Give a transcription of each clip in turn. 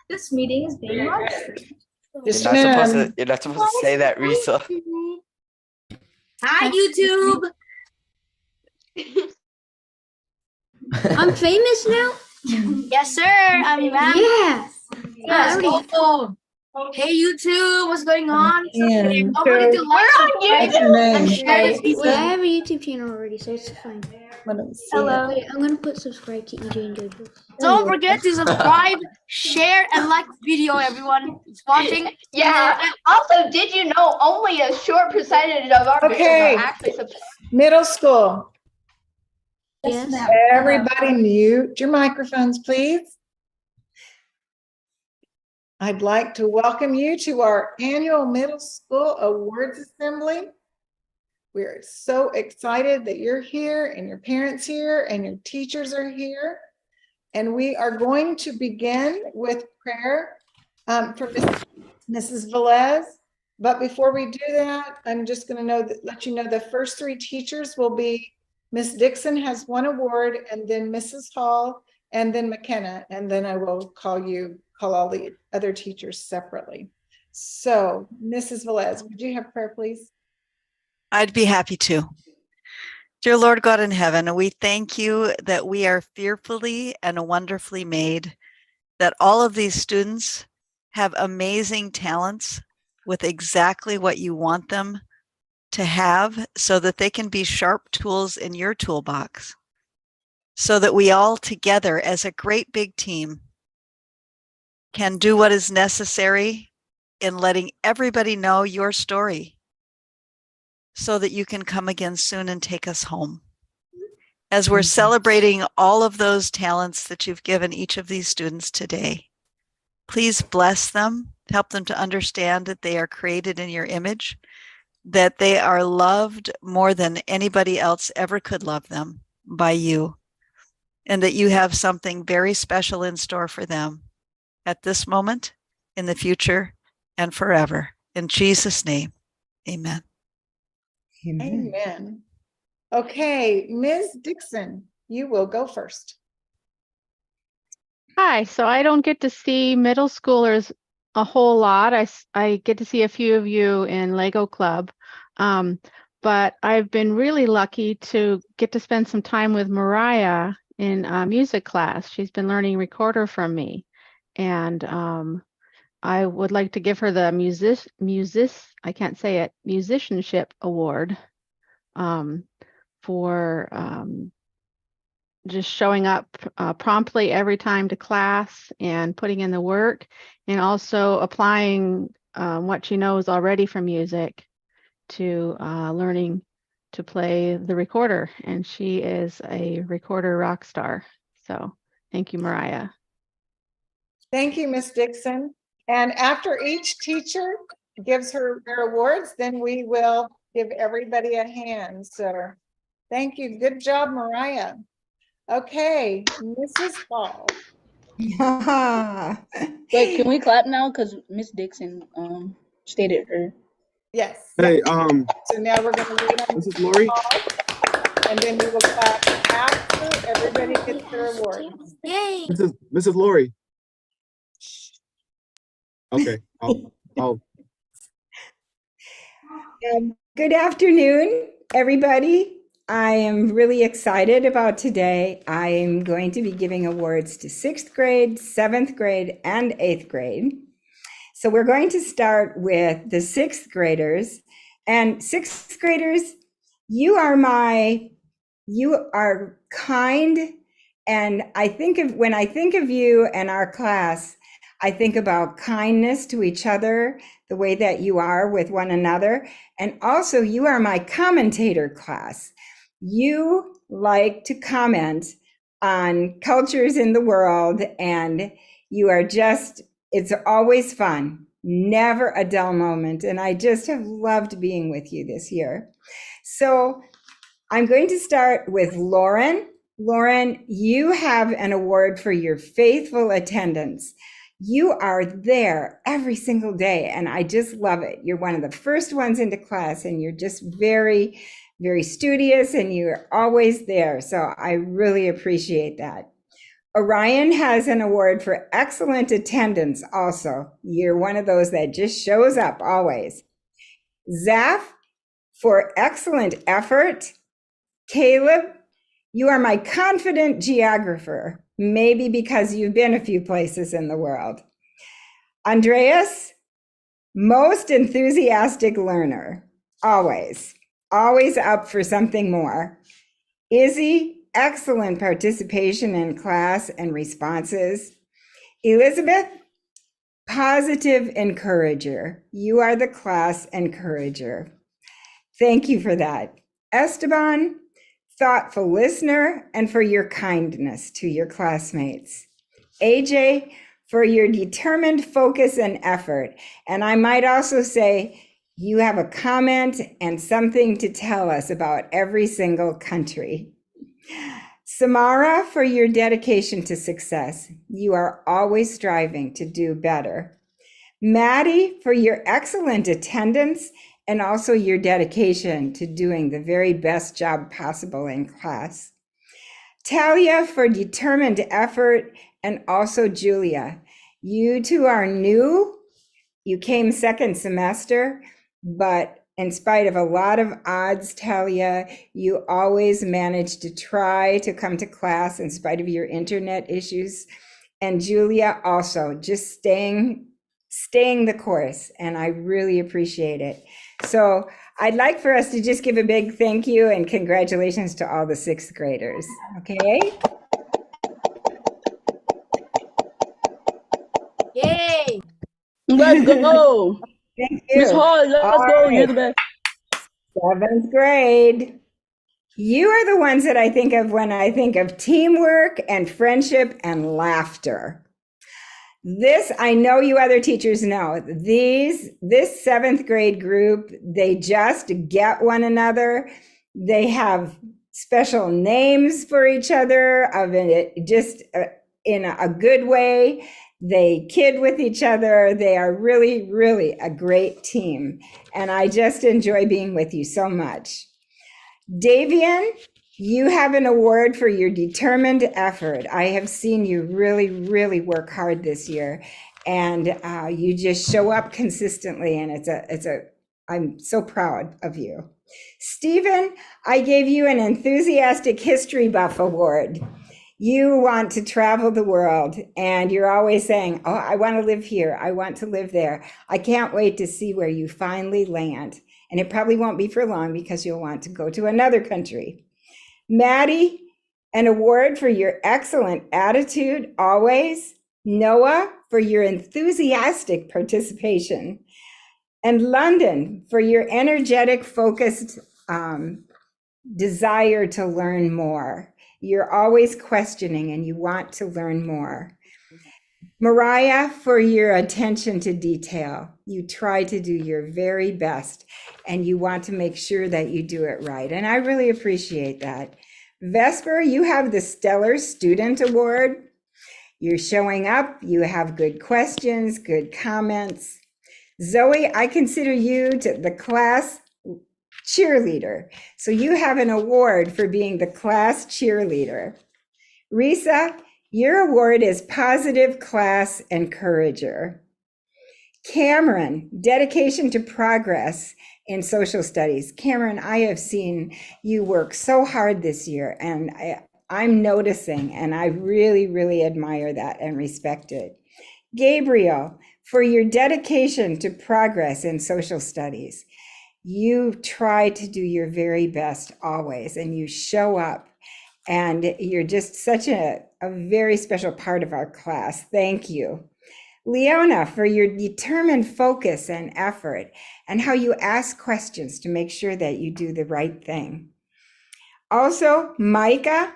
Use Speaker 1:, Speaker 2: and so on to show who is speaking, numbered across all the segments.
Speaker 1: This meeting is being recorded.
Speaker 2: Yes,
Speaker 3: You're not supposed to say that, Risa.
Speaker 1: Hi, YouTube.
Speaker 4: I'm famous now?
Speaker 1: Yes, sir. I'm back.
Speaker 4: Yeah.
Speaker 1: Yes. Oh. Hey, YouTube. What's going on? Nobody to like, subscribe, and share this video.
Speaker 4: Well, I have a YouTube channel already, so it's fine.
Speaker 1: Hello.
Speaker 4: Wait, I'm gonna put subscribe to EJ and JoJo.
Speaker 1: Don't forget to subscribe, share, and like the video, everyone who's watching.
Speaker 5: Yeah. Also, did you know only a short percentage of our viewers are actually subscribed?
Speaker 2: Middle school.
Speaker 4: Yes.
Speaker 2: Everybody mute your microphones, please. I'd like to welcome you to our annual middle school awards assembly. We're so excited that you're here and your parents here and your teachers are here. And we are going to begin with prayer for Mrs. Velez. But before we do that, I'm just going to let you know the first three teachers will be Miss Dixon has one award, and then Mrs. Hall, and then McKenna, and then I will call all the other teachers separately. So, Mrs. Velez, would you have prayer, please?
Speaker 6: I'd be happy to. Dear Lord God in heaven, we thank you that we are fearfully and wonderfully made, that all of these students have amazing talents with exactly what you want them to have so that they can be sharp tools in your toolbox, so that we all together as a great big team can do what is necessary in letting everybody know your story so that you can come again soon and take us home. As we're celebrating all of those talents that you've given each of these students today, please bless them, help them to understand that they are created in your image, that they are loved more than anybody else ever could love them by you, and that you have something very special in store for them at this moment, in the future, and forever. In Jesus' name, amen.
Speaker 2: Amen. Okay, Ms. Dixon, you will go first.
Speaker 7: Hi, so I don't get to see middle schoolers a whole lot. I get to see a few of you in Lego Club, but I've been really lucky to get to spend some time with Mariah in music class. She's been learning recorder from me, and I would like to give her the musicianship award for just showing up promptly every time to class and putting in the work, and also applying what she knows already from music to learning to play the recorder. And she is a recorder rock star. So thank you, Mariah.
Speaker 2: Thank you, Ms. Dixon. And after each teacher gives her their awards, then we will give everybody a hand. So thank you. Good job, Mariah. Okay, Mrs. Hall.
Speaker 8: Wait, can we clap now? Because Miss Dixon stated her.
Speaker 2: Yes.
Speaker 3: Hey,
Speaker 2: So now we're going to wait on
Speaker 3: Mrs. Lori.
Speaker 2: and then we will clap after everybody gets their awards.
Speaker 1: Yay.
Speaker 3: Mrs. Lori. Okay.
Speaker 9: Good afternoon, everybody. I am really excited about today. I am going to be giving awards to 6th grade, 7th grade, and 8th grade. So we're going to start with the 6th graders. And 6th graders, you are kind. And when I think of you and our class, I think about kindness to each other, the way that you are with one another. And also, you are my commentator class. You like to comment on cultures in the world, and you are it's always fun, never a dull moment. And I just have loved being with you this year. So I'm going to start with Lauren. Lauren, you have an award for your faithful attendance. You are there every single day, and I just love it. You're one of the first ones into class, and you're just very, very studious, and you're always there. So I really appreciate that. Orion has an award for excellent attendance also. You're one of those that just shows up always. Zaf for excellent effort. Caleb, you are my confident geographer, maybe because you've been a few places in the world. Andreas, most enthusiastic learner, always up for something more. Izzy, excellent participation in class and responses. Elizabeth, positive encourager. You are the class encourager. Thank you for that. Esteban, thoughtful listener and for your kindness to your classmates. AJ, for your determined focus and effort. And I might also say, you have a comment and something to tell us about every single country. Samara, for your dedication to success. You are always striving to do better. Maddie, for your excellent attendance and also your dedication to doing the very best job possible in class. Talia, for determined effort, and also Julia. You two are new. You came second semester, but in spite of a lot of odds, Talia, you always managed to try to come to class in spite of your internet issues. And Julia also just staying the course, and I really appreciate it. So I'd like for us to just give a big thank you and congratulations to all the sixth graders, okay?
Speaker 1: Yay!
Speaker 8: Let's go.
Speaker 9: Thank you.
Speaker 8: Miss Hall, let's
Speaker 9: All
Speaker 8: go.
Speaker 9: right.
Speaker 8: You're the best.
Speaker 9: Seventh grade. You are the ones that I think of when I think of teamwork and friendship and laughter. This, I know you other teachers know, this seventh grade group, they just get one another. They have special names for each other of it, just in a good way. They kid with each other. They are really, really a great team. And I just enjoy being with you so much. Davian, you have an award for your determined effort. I have seen you really, really work hard this year, and you just show up consistently, and I'm so proud of you. Stephen, I gave you an enthusiastic history buff award. You want to travel the world, and you're always saying, oh, I want to live here. I want to live there. I can't wait to see where you finally land. And it probably won't be for long because you'll want to go to another country. Maddie, an award for your excellent attitude, always. Noah, for your enthusiastic participation. And London, for your energetic, focused desire to learn more. You're always questioning and you want to learn more. Mariah, for your attention to detail. You try to do your very best and you want to make sure that you do it right. And I really appreciate that. Vesper, you have the Stellar Student Award. You're showing up, you have good questions, good comments. Zoe, I consider you the class cheerleader. So you have an award for being the class cheerleader. Risa, your award is Positive Class Encourager. Cameron, dedication to progress in social studies. Cameron, I have seen you work so hard this year, and I'm noticing, and I really, really admire that and respect it. Gabriel, for your dedication to progress in social studies. You try to do your very best always, and you show up, and you're just such a very special part of our class. Thank you. Leona, for your determined focus and effort, and how you ask questions to make sure that you do the right thing. Also, Micah,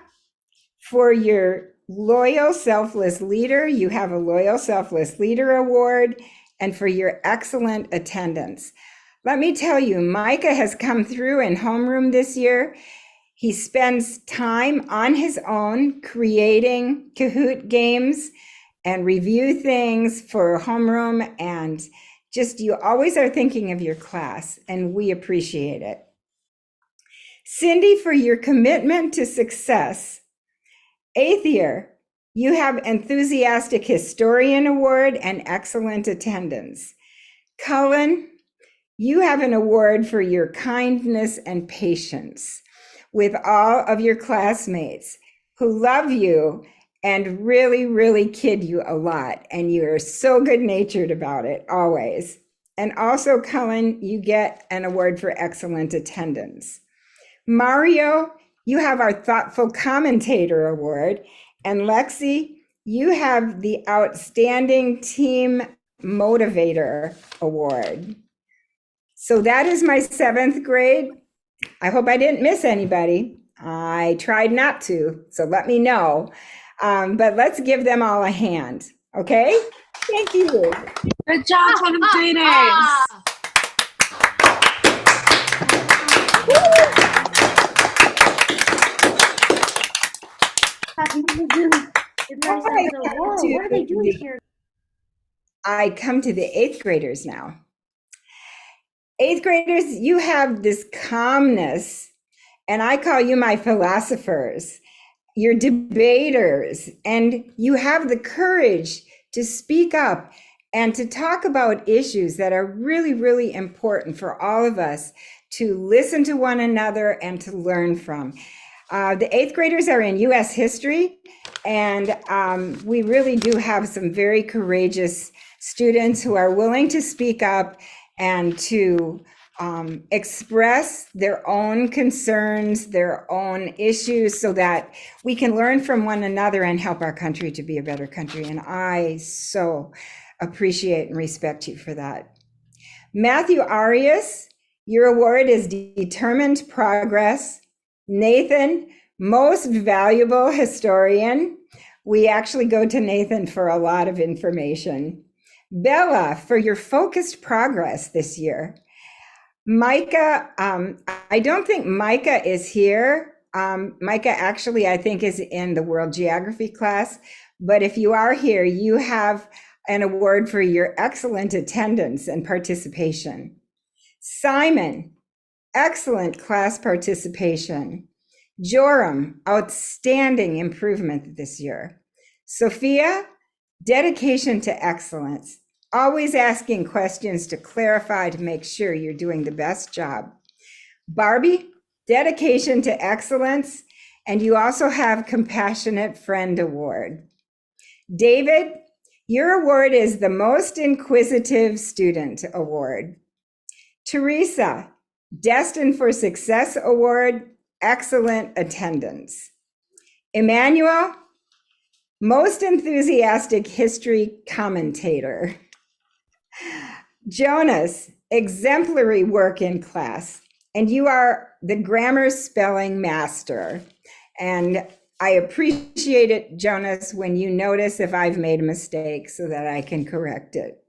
Speaker 9: for your loyal, selfless leader. You have a Loyal Selfless Leader Award, and for your excellent attendance. Let me tell you, Micah has come through in homeroom this year. He spends time on his own creating Kahoot games and review things for homeroom, and just you always are thinking of your class, and we appreciate it. Cindy, for your commitment to success. Aether, you have Enthusiastic Historian Award and excellent attendance. Cullen, you have an award for your kindness and patience with all of your classmates who love you and really, really kid you a lot. And you are so good-natured about it, always. And also, Cullen, you get an award for excellent attendance. Mario, you have our Thoughtful Commentator Award. And Lexi, you have the Outstanding Team Motivator Award. So that is my 7th grade. I hope I didn't miss anybody. I tried not to, so let me know. But let's give them all a hand, okay? Thank you.
Speaker 1: Good job, commentators.
Speaker 4: What are they doing here?
Speaker 9: I come to the 8th graders now. 8th graders, you have this calmness, and I call you my philosophers. You're debaters, and you have the courage to speak up and to talk about issues that are really, really important for all of us to listen to one another and to learn from. The 8th graders are in U.S. history, and we really do have some very courageous students who are willing to speak up and to express their own concerns, their own issues, so that we can learn from one another and help our country to be a better country. And I so appreciate and respect you for that. Matthew Arias, your award is Determined Progress. Nathan, Most Valuable Historian. We actually go to Nathan for a lot of information. Bella, for your focused progress this year. Micah, I don't think Micah is here. Micah actually, I think, is in the World Geography class. But if you are here, you have an award for your excellent attendance and participation. Simon, excellent class participation. Joram, outstanding improvement this year. Sophia, dedication to excellence, always asking questions to clarify to make sure you're doing the best job. Barbie, dedication to excellence, and you also have Compassionate Friend Award. David, your award is the Most Inquisitive Student Award. Teresa, Destined for Success Award, excellent attendance. Emmanuel, Most Enthusiastic History Commentator. Jonas, exemplary work in class, and you are the grammar spelling master. And I appreciate it, Jonas, when you notice if I've made a mistake so that I can correct it.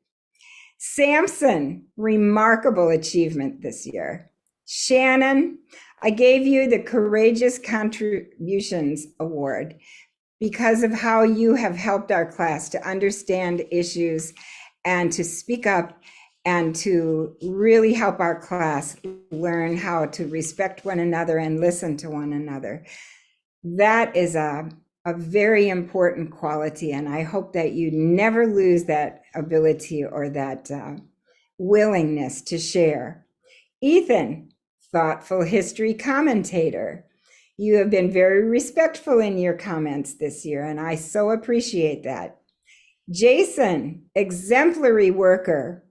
Speaker 9: Samson, remarkable achievement this year. Shannon, I gave you the Courageous Contributions Award because of how you have helped our class to understand issues and to speak up and to really help our class learn how to respect one another and listen to one another. That is a very important quality, and I hope that you never lose that ability or that willingness to share. Ethan, thoughtful history commentator. You have been very respectful in your comments this year, and I so appreciate that. Jason, exemplary worker.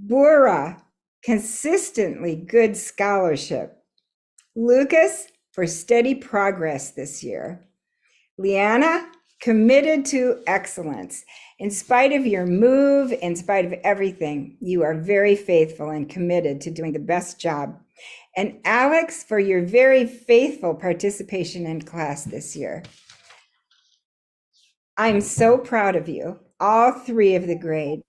Speaker 9: Bura, consistently good scholarship. Lucas, for steady progress this year. Liana, committed to excellence. In spite of your move, in spite of everything, you are very faithful and committed to doing the best job. And Alex, for your very faithful participation in class this year. I'm so proud of you, all 3 of the grades,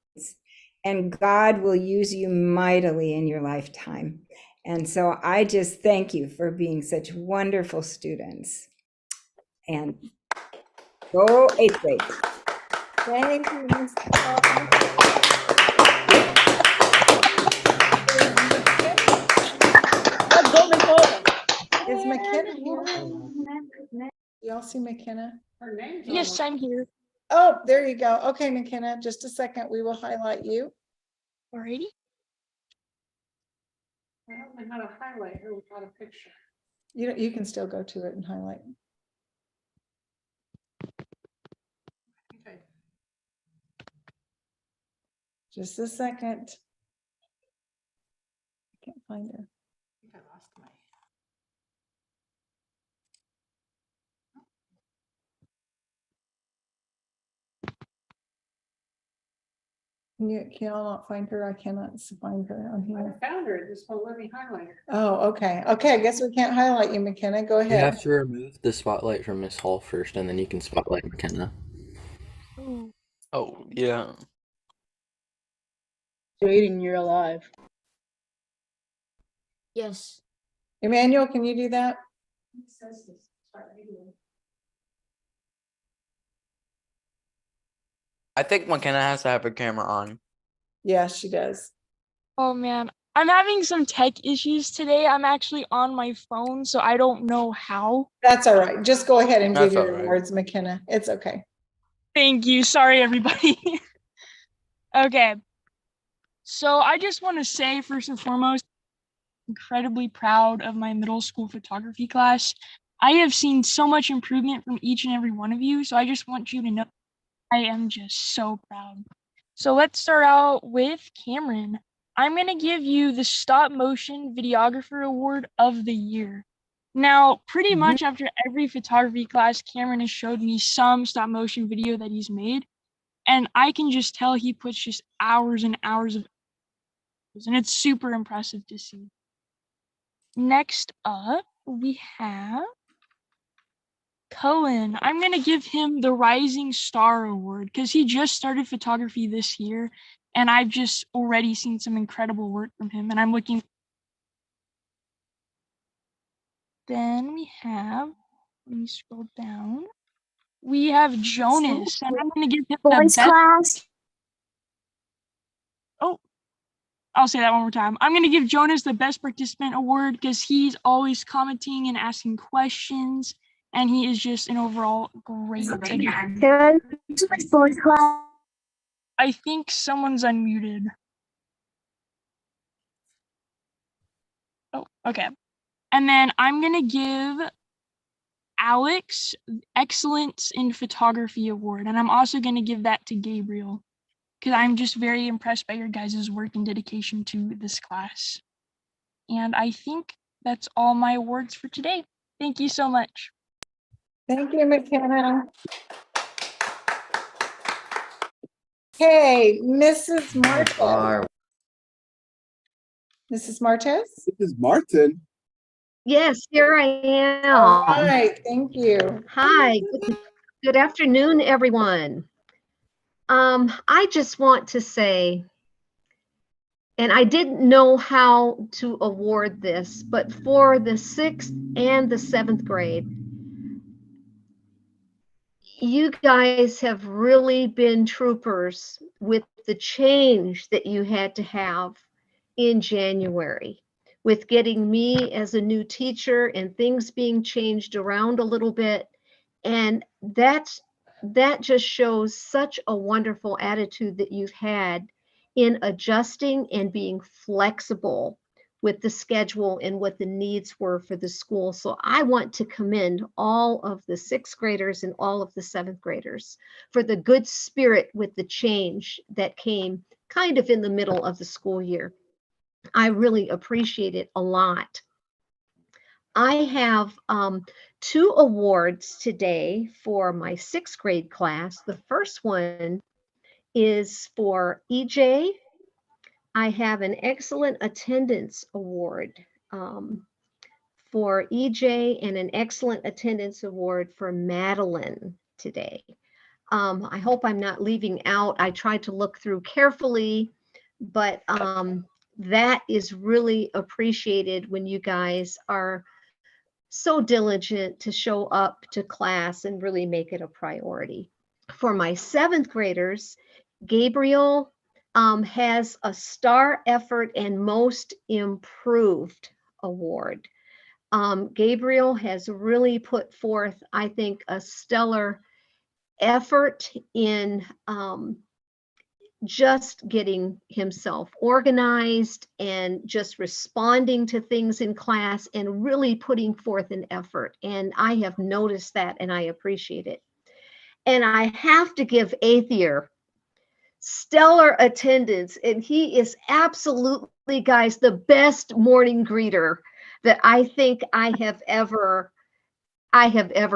Speaker 9: and God will use you mightily in your lifetime. And so I just thank you for being such wonderful students. And go 8th grade.
Speaker 2: Thank you, Ms. Is McKenna here? Y'all see McKenna? Her name
Speaker 10: Yes, I'm here.
Speaker 2: Oh, there you go. Okay, McKenna, just a second. We will highlight you.
Speaker 10: Alrighty.
Speaker 2: I don't know how to highlight her without a picture. You can still go to it and highlight. Okay. Just a second. I can't find her. I lost my. Can y'all not find her? I cannot find her on here. I found her. This won't let me highlight her. Oh, okay. Okay, I guess we can't highlight you, McKenna. Go ahead.
Speaker 11: You have to remove the spotlight from Miss Hall first, and then you can spotlight McKenna.
Speaker 3: Oh, yeah.
Speaker 8: Jaden, you're alive.
Speaker 1: Yes.
Speaker 2: Emmanuel, can you do that?
Speaker 3: I think McKenna has to have her camera on.
Speaker 2: Yeah, she does.
Speaker 10: Oh man, I'm having some tech issues today. I'm actually on my phone, so I don't know how.
Speaker 2: That's all right. Just go ahead and
Speaker 3: That's
Speaker 2: give your
Speaker 3: all right.
Speaker 2: awards, McKenna. It's okay.
Speaker 10: Thank you. Sorry, everybody. Okay. So I just want to say, first and foremost, incredibly proud of my middle school photography class. I have seen so much improvement from each and every one of you. So I just want you to know I am just so proud. So let's start out with Cameron. I'm going to give you the Stop Motion Videographer Award of the Year. Now, pretty much after every photography class, Cameron has showed me some stop motion video that he's made. And I can just tell he puts just hours and hours of hours, and it's super impressive to see. Next up, we have Cohen. I'm going to give him the Rising Star Award because he just started photography this year, and I've just already seen some incredible work from him, and I'm looking. Then we have, let me scroll down. We have Jonas, and I'm going to give him the best class. Oh, I'll say that one more time. I'm going to give Jonas the Best Participant Award because he's always commenting and asking questions, and he is just an overall great addition. I think someone's unmuted. Oh, okay. And then I'm going to give Alex Excellence in Photography Award, and I'm also going to give that to Gabriel because I'm just very impressed by your guys' work and dedication to this class. And I think that's all my awards for today. Thank you so much.
Speaker 2: Thank you, McKenna. Okay, Mrs. Martez. Mrs. Martez?
Speaker 12: Mrs. Martin.
Speaker 4: Yes, here I am.
Speaker 2: All right, thank you.
Speaker 4: Hi, good afternoon, everyone. I just want to say, and I didn't know how to award this, but for the 6th and the 7th grade, you guys have really been troopers with the change that you had to have in January with getting me as a new teacher and things being changed around a little bit. And that just shows such a wonderful attitude that you've had in adjusting and being flexible with the schedule and what the needs were for the school. So I want to commend all of the 6th graders and all of the 7th graders for the good spirit with the change that came kind of in the middle of the school year. I really appreciate it a lot. I have 2 awards today for my 6th grade class. The first one is for EJ. I have an excellent attendance award for EJ and an excellent attendance award for Madeline today. I hope I'm not leaving out. I tried to look through carefully, but that is really appreciated when you guys are so diligent to show up to class and really make it a priority. For my 7th graders, Gabriel has a Star Effort and Most Improved Award. Gabriel has really put forth, I think, a stellar effort in just getting himself organized and just responding to things in class and really putting forth an effort. And I have noticed that and I appreciate it. And I have to give Aether stellar attendance, and he is absolutely, guys, the best morning greeter that I think I have ever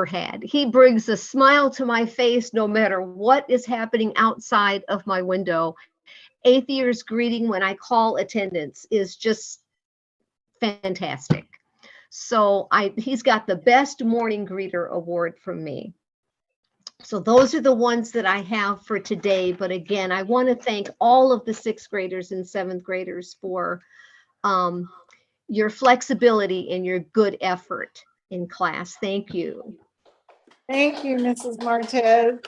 Speaker 4: had. He brings a smile to my face no matter what is happening outside of my window. Aether's greeting when I call attendance is just fantastic. So he's got the best morning greeter award from me. So those are the ones that I have for today. But again, I want to thank all of the 6th graders and 7th graders for your flexibility and your good effort in class. Thank you.
Speaker 2: Thank you, Mrs. Martez.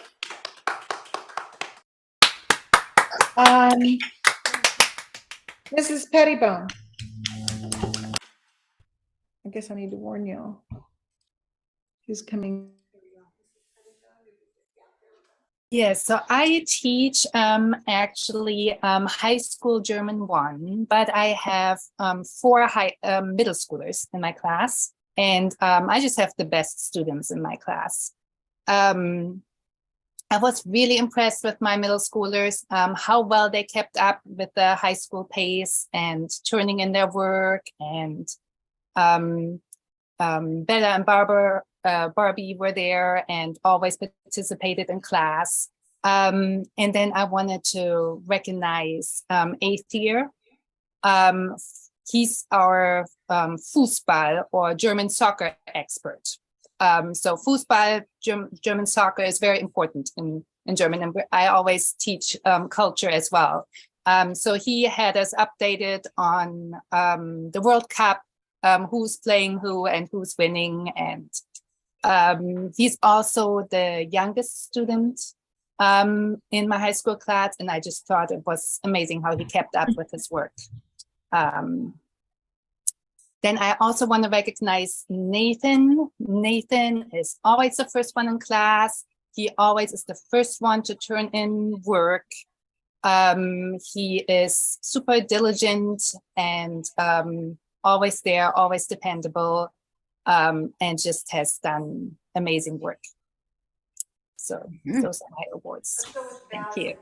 Speaker 2: Mrs. Pettibone. I guess I need to warn y'all. Who's coming?
Speaker 12: Yes, so I teach actually high school German 1, but I have 4 middle schoolers in my class, and I just have the best students in my class. I was really impressed with my middle schoolers, how well they kept up with the high school pace and turning in their work, and Bella and Barbie were there and always participated in class. And then I wanted to recognize Aether. He's our Fußball or German soccer expert. So Fußball, German soccer is very important in German, and I always teach culture as well. So he had us updated on the World Cup, who's playing who and who's winning, and he's also the youngest student in my high school class, and I just thought it was amazing how he kept up with his work. Then I also want to recognize Nathan. Nathan is always the first one in class. He always is the first one to turn in work. He is super diligent and always there, always dependable, and just has done amazing work. So those are my awards. Thank you.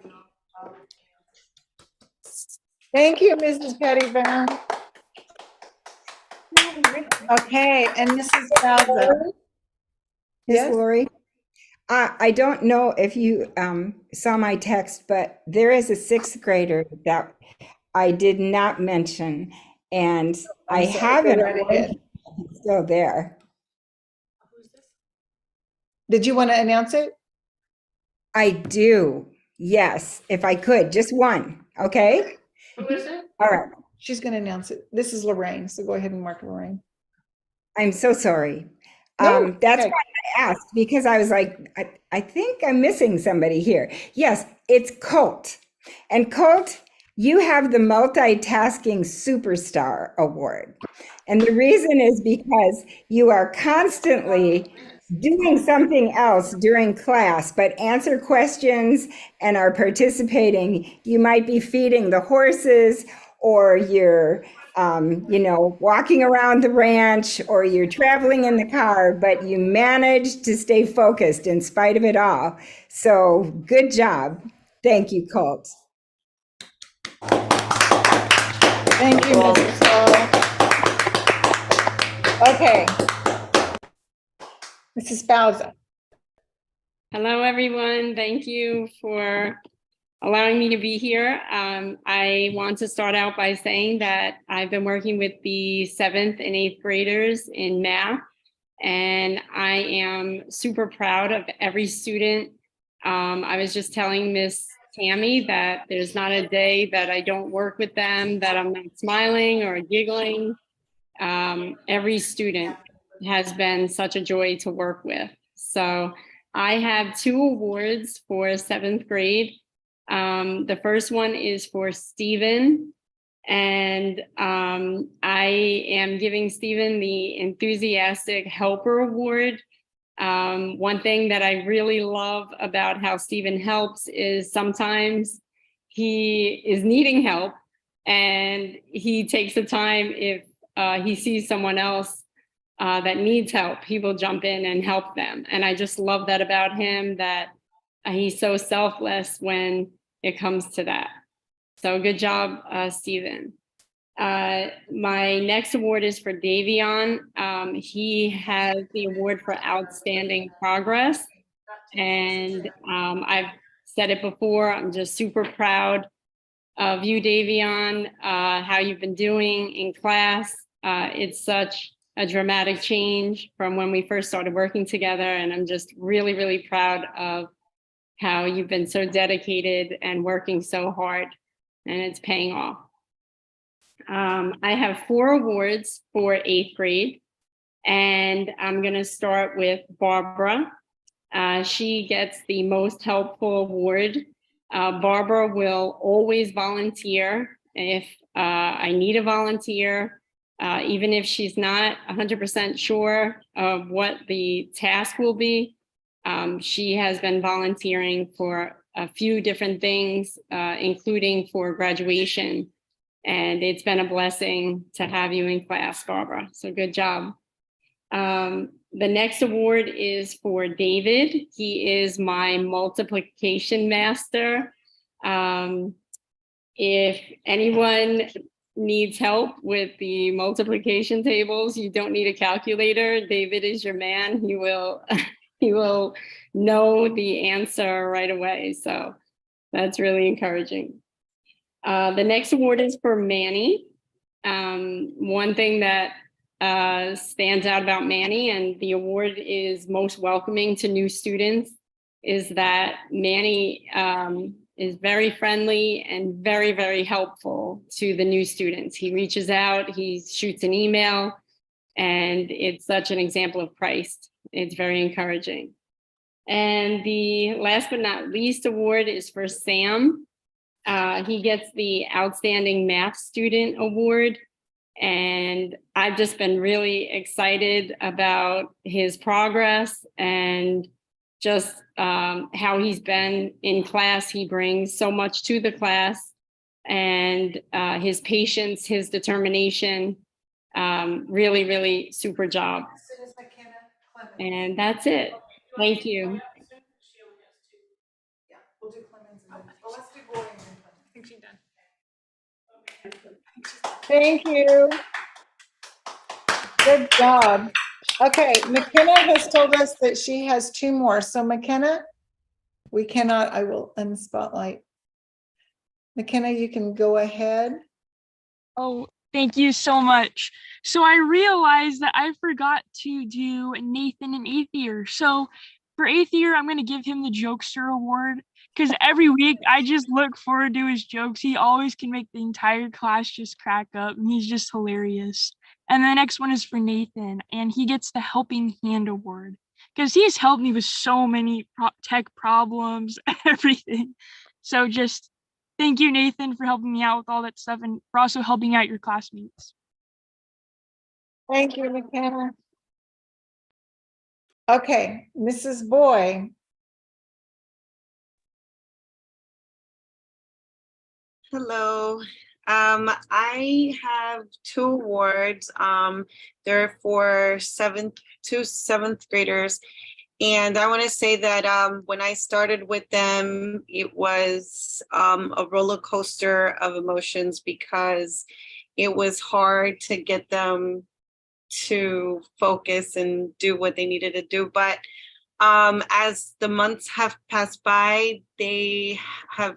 Speaker 2: Thank you, Mrs. Pettibone. Okay, and Mrs. Bowser.
Speaker 9: Yes, Lori. I don't know if you saw my text, but there is a 6th grader that I did not mention, and I have it still there.
Speaker 2: Did you want to announce it?
Speaker 9: I do. Yes, if I could, just one. Okay.
Speaker 2: Who is it?
Speaker 9: All right.
Speaker 2: She's going to announce it. This is Lorraine, so go ahead and mark Lorraine.
Speaker 9: I'm so sorry.
Speaker 2: No,
Speaker 9: that's
Speaker 2: okay.
Speaker 9: why I asked, because I was like, I think I'm missing somebody here. Yes, it's Colt. And Colt, you have the Multitasking Superstar Award. And the reason is because you are constantly doing something else during class, but answer questions and are participating. You might be feeding the horses, or you're walking around the ranch, or you're traveling in the car, but you manage to stay focused in spite of it all. So good job. Thank you, Colt.
Speaker 2: Thank you, Mrs. Hall. Okay. Mrs. Bowser.
Speaker 13: Hello, everyone. Thank you for allowing me to be here. I want to start out by saying that I've been working with the 7th and 8th graders in math, and I am super proud of every student. I was just telling Miss Tammy that there's not a day that I don't work with them that I'm not smiling or giggling. Every student has been such a joy to work with. So I have 2 awards for 7th grade. The first one is for Stephen, and I am giving Stephen the Enthusiastic Helper Award. One thing that I really love about how Stephen helps is sometimes he is needing help and he takes the time if he sees someone else that needs help, he will jump in and help them. And I just love that about him, that he's so selfless when it comes to that. So good job, Stephen. My next award is for Davion. He has the award for outstanding progress. And I've said it before, I'm just super proud of you, Davion, how you've been doing in class. It's such a dramatic change from when we first started working together. And I'm just really, really proud of how you've been so dedicated and working so hard, and it's paying off. I have 4 awards for 8th grade, and I'm gonna start with Barbara. She gets the most helpful award. Barbara will always volunteer if I need a volunteer, even if she's not 100% sure of what the task will be. She has been volunteering for a few different things, including for graduation. And it's been a blessing to have you in class, Barbara. So good job. The next award is for David. He is my multiplication master. If anyone needs help with the multiplication tables, you don't need a calculator. David is your man. He will know the answer right away. So that's really encouraging. The next award is for Manny. One thing that stands out about Manny, and the award is most welcoming to new students, is that Manny is very friendly and very, very helpful to the new students. He reaches out, he shoots an email, and it's such an example of Christ. It's very encouraging. And the last but not least award is for Sam. He gets the Outstanding Math Student Award. And I've just been really excited about his progress and just how he's been in class. He brings so much to the class, and his patience, his determination, really, really super job. And that's it. Thank you.
Speaker 2: Yeah, we'll do Clemens and then, well, let's do Boy and then Clemens. I think she's done. Thank you. Good job. Okay, McKenna has told us that she has 2 more. So McKenna, we cannot, I will unspotlight. McKenna, you can go ahead.
Speaker 10: Oh, thank you so much. So I realized that I forgot to do Nathan in 8th year. So for 8th year, I'm going to give him the Jokester Award, because every week I just look forward to his jokes. He always can make the entire class just crack up, and he's just hilarious. And the next one is for Nathan, and he gets the Helping Hand Award, because he's helped me with so many tech problems, everything. So just thank you, Nathan, for helping me out with all that stuff, and for also helping out your classmates.
Speaker 2: Thank you, McKenna. Okay, Mrs. Boy.
Speaker 14: Hello. I have 2 awards. They're for 7th graders. And I want to say that when I started with them, it was a roller coaster of emotions, because it was hard to get them to focus and do what they needed to do. But as the months have passed by, they have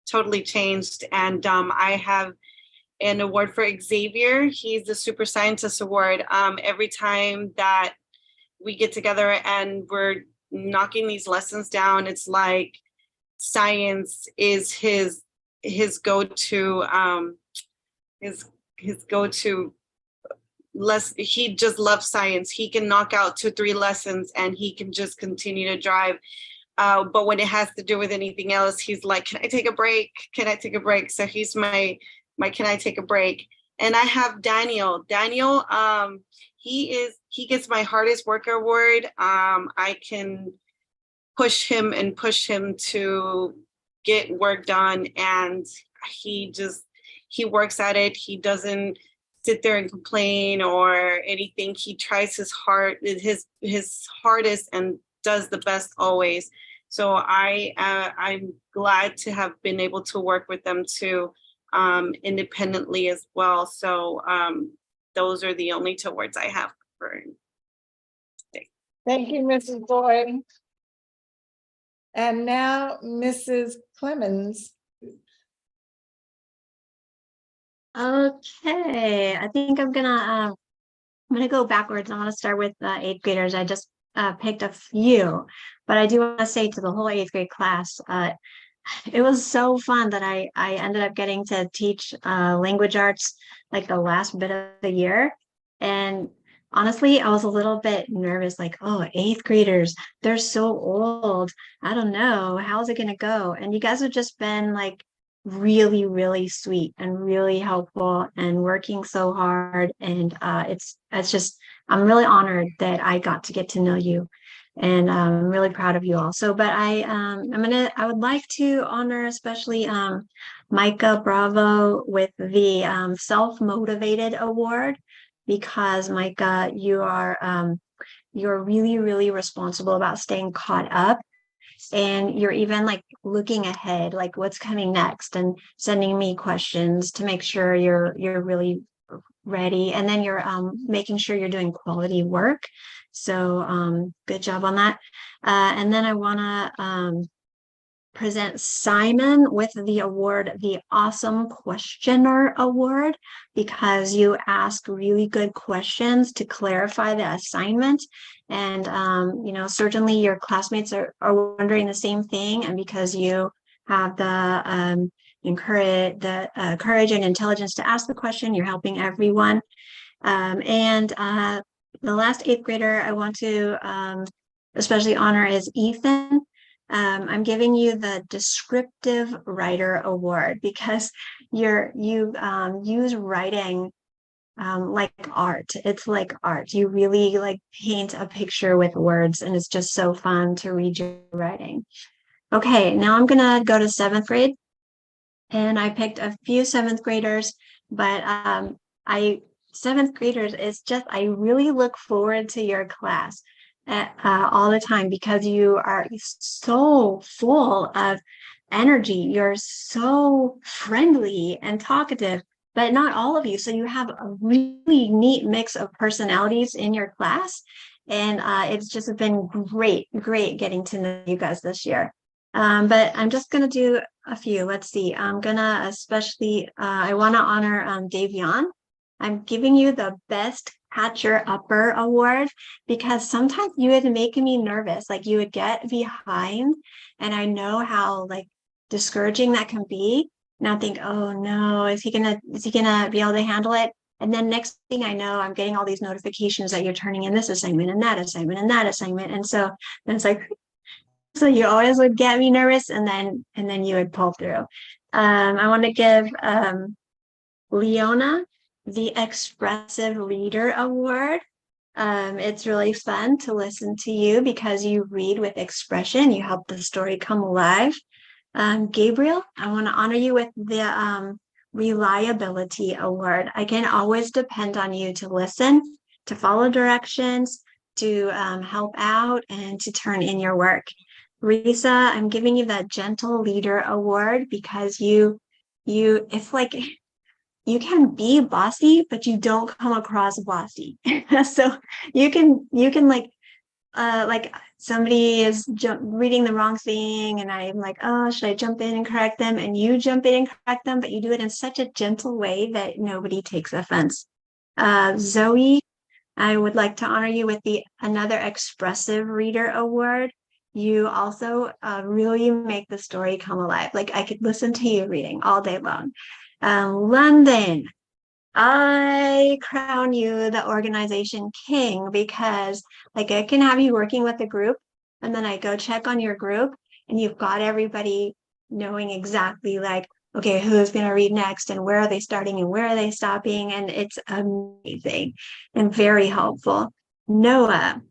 Speaker 14: totally changed. And I have an award for Xavier. He's the Super Scientist Award. Every time that we get together and we're knocking these lessons down, it's like science is his go-to, his go-to. He just loves science. He can knock out 2-3 lessons and he can just continue to drive. But when it has to do with anything else, he's like, can I take a break? Can I take a break? So he's my can I take a break? And I have Daniel. Daniel, he gets my hardest worker award. I can push him to get work done, and he works at it. He doesn't sit there and complain or anything. He tries his hardest and does the best always. So I'm glad to have been able to work with them too, independently as well. So those are the only 2 words I have for today.
Speaker 2: Thank you, Mrs. Boyd. And now Mrs. Clemens.
Speaker 15: Okay, I think I'm gonna go backwards. I want to start with 8th graders. I just picked a few, but I do want to say to the whole 8th grade class, it was so fun that I ended up getting to teach language arts like the last bit of the year. And honestly, I was a little bit nervous, like, oh, 8th graders, they're so old. I don't know, how's it gonna go? And you guys have just been like really, really sweet and really helpful and working so hard. And it's just, I'm really honored that I got to know you. And I'm really proud of you all. So, but I would like to honor especially Micah Bravo with the Self-Motivated Award, because Micah, you're really, really responsible about staying caught up. And you're even like looking ahead, like what's coming next, and sending me questions to make sure you're really ready. And then you're making sure you're doing quality work. So good job on that. And then I want to present Simon with the award, the Awesome Questioner Award, because you ask really good questions to clarify the assignment. And, certainly your classmates are wondering the same thing. And because you have the courage and intelligence to ask the question, you're helping everyone. And the last 8th grader I want to especially honor is Ethan. I'm giving you the Descriptive Writer Award because you use writing like art. It's like art. You really like paint a picture with words, and it's just so fun to read your writing. Okay, now I'm gonna go to 7th grade, and I picked a few 7th graders, but 7th graders is just, I really look forward to your class all the time, because you are so full of energy. You're so friendly and talkative, but not all of you. So you have a really neat mix of personalities in your class. And it's just been great getting to know you guys this year. But I'm just going to do a few. Let's see. I'm going to especially, I want to honor Davion. I'm giving you the Best Catcher Upper Award, because sometimes you would make me nervous. Like you would get behind, and I know how like discouraging that can be. And I think, oh no, is he gonna be able to handle it? And then next thing I know, I'm getting all these notifications that you're turning in this assignment and that assignment and that assignment. And so then it's like, so you always would get me nervous, and then you would pull through. I want to give Leona the Expressive Reader Award. It's really fun to listen to you because you read with expression. You help the story come alive. Gabriel, I want to honor you with the Reliability Award. I can always depend on you to listen, to follow directions, to help out, and to turn in your work. Risa, I'm giving you the Gentle Leader Award because it's like, you can be bossy, but you don't come across bossy. So you can like somebody is reading the wrong thing, and I'm like, oh, should I jump in and correct them? And you jump in and correct them, but you do it in such a gentle way that nobody takes offense. Zoe, I would like to honor you with another Expressive Reader Award. You also really make the story come alive. Like I could listen to you reading all day long. London, I crown you the Organization King, because like I can have you working with a group, and then I go check on your group and you've got everybody knowing exactly like, okay, who's going to read next and where are they starting and where are they stopping? And it's amazing and very helpful. Noah,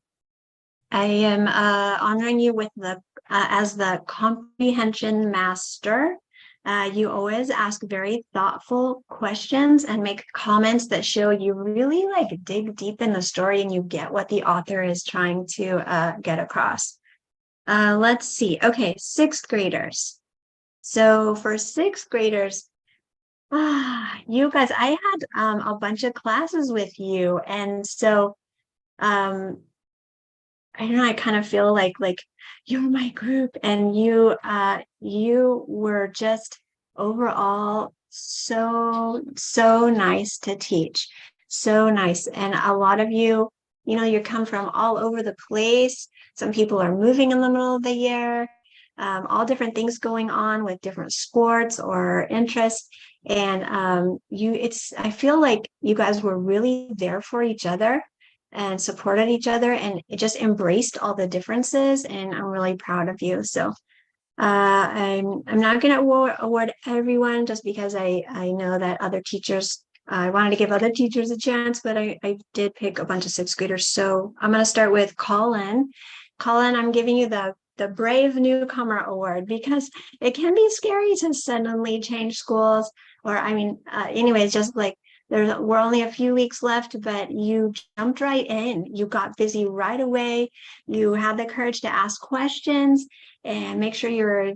Speaker 15: I am honoring you with the as the comprehension master. You always ask very thoughtful questions and make comments that show you really like dig deep in the story and you get what the author is trying to get across. Let's see. Okay, sixth graders. So for sixth graders, you guys, I had a bunch of classes with you, and so I don't know, I kind of feel like you're my group, and you were just overall so nice to teach. So nice. And a lot of you, you come from all over the place. Some people are moving in the middle of the year, all different things going on with different sports or interests. And I feel like you guys were really there for each other and supported each other, and it just embraced all the differences, and I'm really proud of you. So I'm not going to award everyone just because I know that other teachers, I wanted to give other teachers a chance, but I did pick a bunch of sixth graders. So I'm going to start with Colin. Colin, I'm giving you the Brave Newcomer Award because it can be scary to suddenly change schools, or anyways, just like we're only a few weeks left, but you jumped right in. You got busy right away. You had the courage to ask questions and make sure you're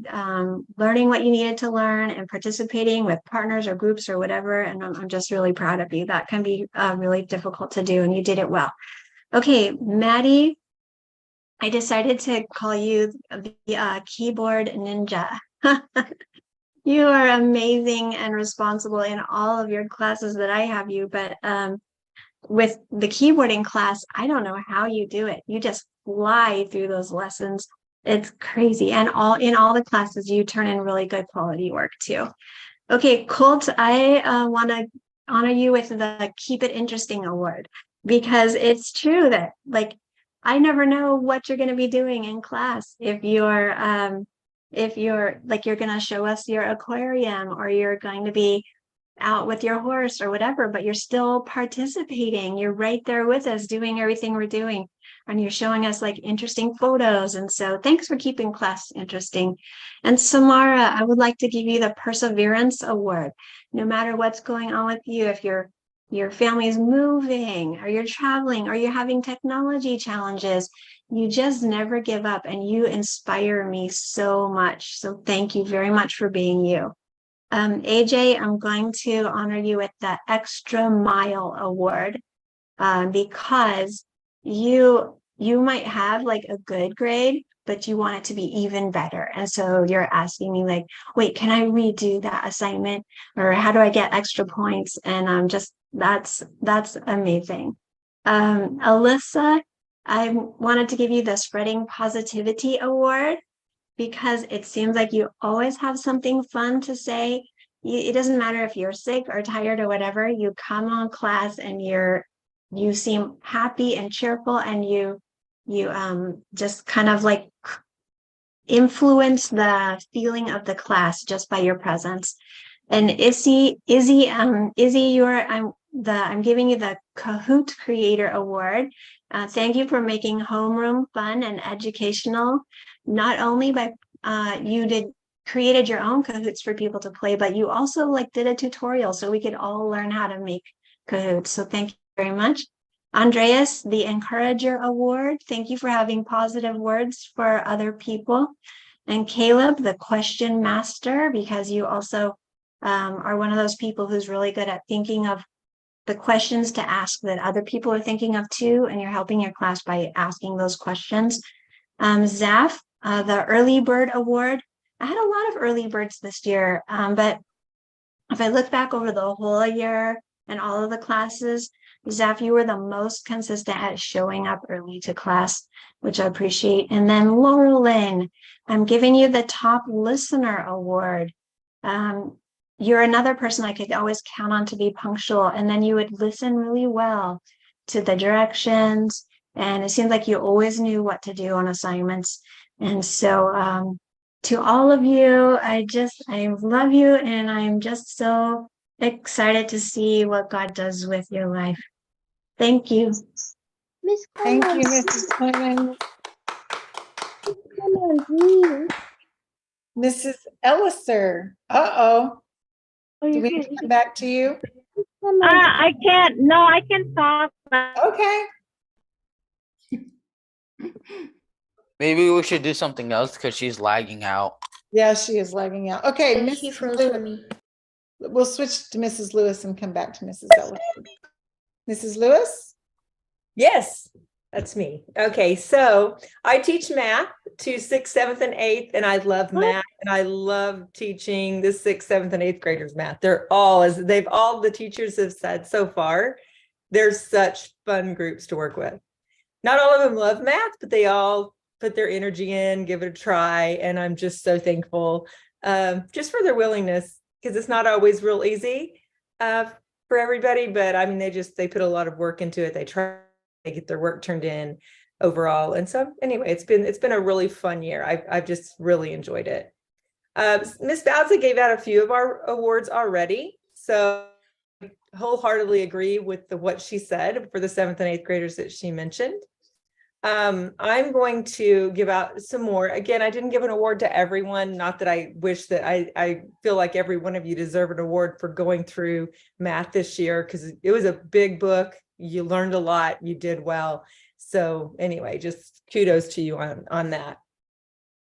Speaker 15: learning what you needed to learn and participating with partners or groups or whatever. And I'm just really proud of you. That can be really difficult to do, and you did it well. Okay, Maddie, I decided to call you the keyboard ninja. You are amazing and responsible in all of your classes that I have you, but with the keyboarding class, I don't know how you do it. You just fly through those lessons. It's crazy. And in all the classes, you turn in really good quality work too. Okay, Colt, I want to honor you with the Keep It Interesting Award, because it's true that I never know what you're going to be doing in class. If you're going to show us your aquarium, or you're going to be out with your horse or whatever, but you're still participating. You're right there with us doing everything we're doing, and you're showing us interesting photos. And so thanks for keeping class interesting. And Samara, I would like to give you the Perseverance Award. No matter what's going on with you, if your family is moving, or you're traveling, or you're having technology challenges, you just never give up, and you inspire me so much. So thank you very much for being you. AJ, I'm going to honor you with the Extra Mile Award because you might have a good grade, but you want it to be even better. And so you're asking me wait, can I redo that assignment? Or how do I get extra points? And that's amazing. Alyssa, I wanted to give you the Spreading Positivity Award because it seems like you always have something fun to say. It doesn't matter if you're sick or tired or whatever, you come on class and you seem happy and cheerful, and you just kind of influence the feeling of the class just by your presence. And Izzy, I'm giving you the Kahoot Creator Award. Thank you for making homeroom fun and educational. Not only by you created your own Kahoots for people to play, but you also did a tutorial so we could all learn how to make Kahoots. So thank you very much. Andreas, the Encourager Award. Thank you for having positive words for other people. And Caleb, the Question Master, because you also are one of those people who's really good at thinking of the questions to ask that other people are thinking of too, and you're helping your class by asking those questions. Zaf, the Early Bird Award. I had a lot of early birds this year, but if I look back over the whole year and all of the classes, Zaf, you were the most consistent at showing up early to class, which I appreciate. And then Laurel Lynn, I'm giving you the Top Listener Award. You're another person I could always count on to be punctual, and then you would listen really well to the directions, and it seems like you always knew what to do on assignments. And so to all of you, I love you, and I'm just so excited to see what God does with your life. Thank you.
Speaker 2: Thank you, Mrs. Clemens. Mrs. Elliser. Uh-oh. Do we need to come back to you?
Speaker 16: I can't. No, I can talk.
Speaker 2: Okay.
Speaker 3: Maybe we should do something else because she's lagging out.
Speaker 2: Yeah, she is lagging out. Okay,
Speaker 1: And she froze for me.
Speaker 2: We'll switch to Mrs. Lewis and come back to Mrs. Ellis. Mrs. Lewis?
Speaker 17: Yes, that's me. Okay, so I teach math to 6th, 7th, and 8th, and I love math, and I love teaching the 6th, 7th, and 8th graders math. They're all, as all the teachers have said so far, they're such fun groups to work with. Not all of them love math, but they all put their energy in, give it a try, and I'm just so thankful just for their willingness, because it's not always real easy for everybody, but I mean, they put a lot of work into it. They try to get their work turned in overall. And so anyway, it's been a really fun year. I've just really enjoyed it. Ms. Bowser gave out a few of our awards already. So I wholeheartedly agree with what she said for the 7th and 8th graders that she mentioned. I'm going to give out some more. Again, I didn't give an award to everyone. Not that I wish that I feel like every one of you deserve an award for going through math this year, because it was a big book. You learned a lot. You did well. So anyway, just kudos to you on that.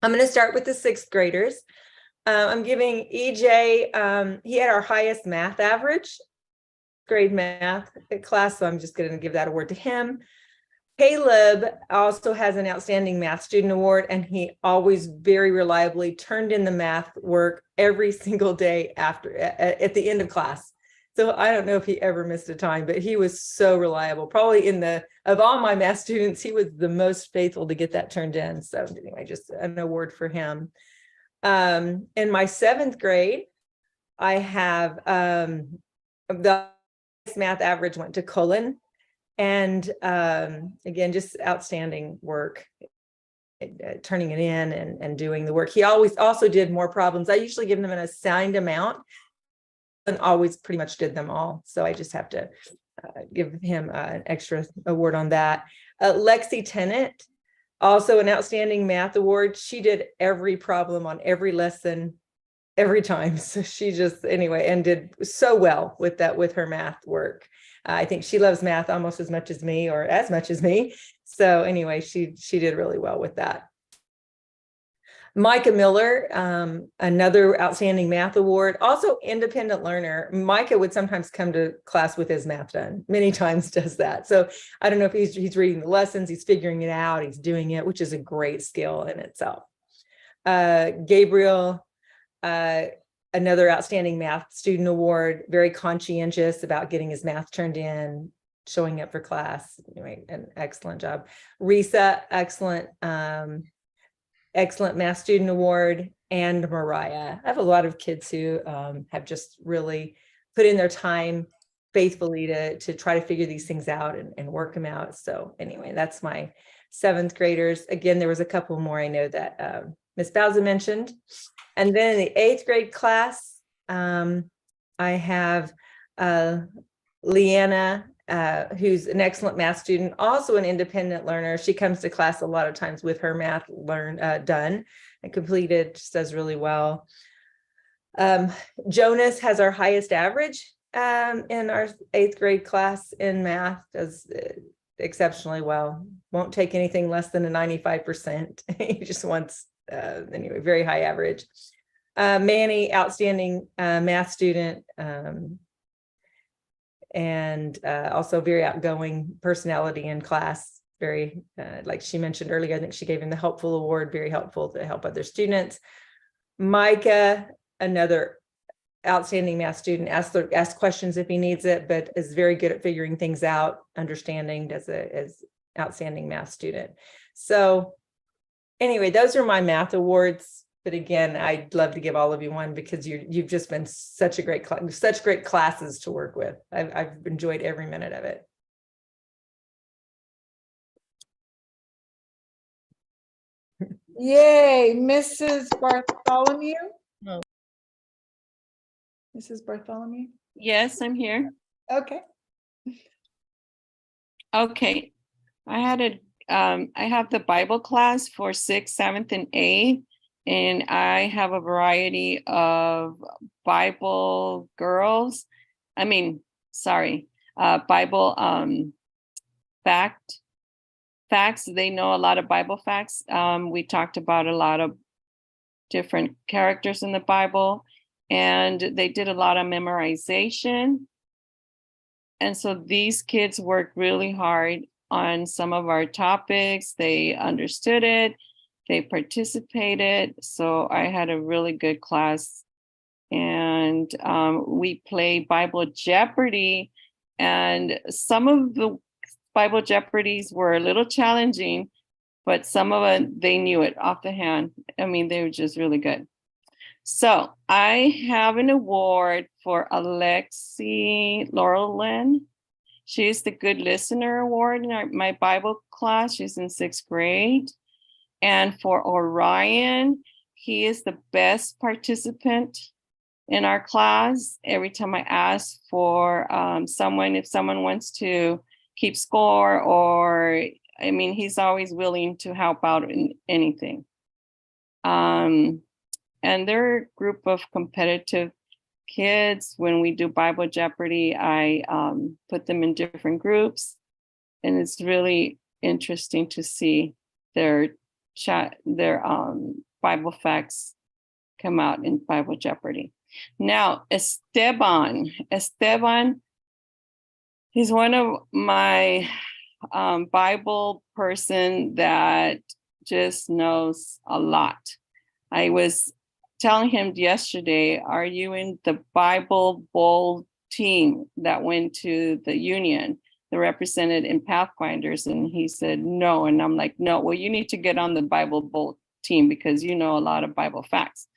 Speaker 17: I'm going to start with the 6th graders. I'm giving EJ, he had our highest math average, grade math class. So I'm just going to give that award to him. Caleb also has an outstanding math student award, and he always very reliably turned in the math work every single day at the end of class. So I don't know if he ever missed a time, but he was so reliable. Probably of all my math students, he was the most faithful to get that turned in. So anyway, just an award for him. In my 7th grade, I have the math average went to Cullen. And again, just outstanding work, turning it in and doing the work. He always also did more problems. I usually give them an assigned amount and always pretty much did them all. So I just have to give him an extra award on that. Lexi Tennant, also an outstanding math award. She did every problem on every lesson every time. So she just, anyway, and did so well with her math work. I think she loves math almost as much as me, or as much as me. So anyway, she did really well with that. Micah Miller, another outstanding math award, also independent learner. Micah would sometimes come to class with his math done, many times does that. So I don't know if he's reading the lessons, he's figuring it out, he's doing it, which is a great skill in itself. Gabriel, another outstanding math student award, very conscientious about getting his math turned in, showing up for class. Anyway, an excellent job. Risa, excellent math student award. And Mariah. I have a lot of kids who have just really put in their time faithfully to try to figure these things out and work them out. So anyway, that's my 7th graders. Again, there was a couple more I know that Ms. Bowser mentioned. And then in the 8th grade class, I have Leanna, who's an excellent math student, also an independent learner. She comes to class a lot of times with her math done and completed, just does really well. Jonas has our highest average in our 8th grade class in math, does exceptionally well. Won't take anything less than a 95%. He just wants anyway, very high average. Manny, outstanding math student, and also very outgoing personality in class. Very, like she mentioned earlier, I think she gave him the helpful award, very helpful to help other students. Micah, another outstanding math student, asks questions if he needs it, but is very good at figuring things out, understanding as outstanding math student. So anyway, those are my math awards. But again, I'd love to give all of you one because you've just been such great classes to work with. I've enjoyed every minute of it.
Speaker 2: Yay, Mrs. Bartholomew. Mrs. Bartholomew.
Speaker 18: Yes, I'm here.
Speaker 2: Okay.
Speaker 18: Okay. I have the Bible class for 6th, 7th, and 8th, and I have a variety of Bible girls. Bible facts. They know a lot of Bible facts. We talked about a lot of different characters in the Bible, and they did a lot of memorization. And so these kids worked really hard on some of our topics. They understood it, they participated. So I had a really good class. And we played Bible Jeopardy. And some of the Bible Jeopardies were a little challenging, but some of it, they knew it off the hand. I mean, they were just really good. So I have an award for Alexi Laurelyn. She's the Good Listener Award in my Bible class. She's in 6th grade. And for Orion, he is the best participant in our class. Every time I ask for if someone wants to keep score, or, I mean, he's always willing to help out in anything. And they're a group of competitive kids. When we do Bible Jeopardy, I put them in different groups, and it's really interesting to see their Bible facts come out in Bible Jeopardy. Now, Esteban, he's one of my Bible person that just knows a lot. I was telling him yesterday, are you in the Bible Bowl team that went to the Union, the represented in Pathfinders? And he said, no. And I'm like, no, well, you need to get on the Bible Bowl team because you know a lot of Bible facts.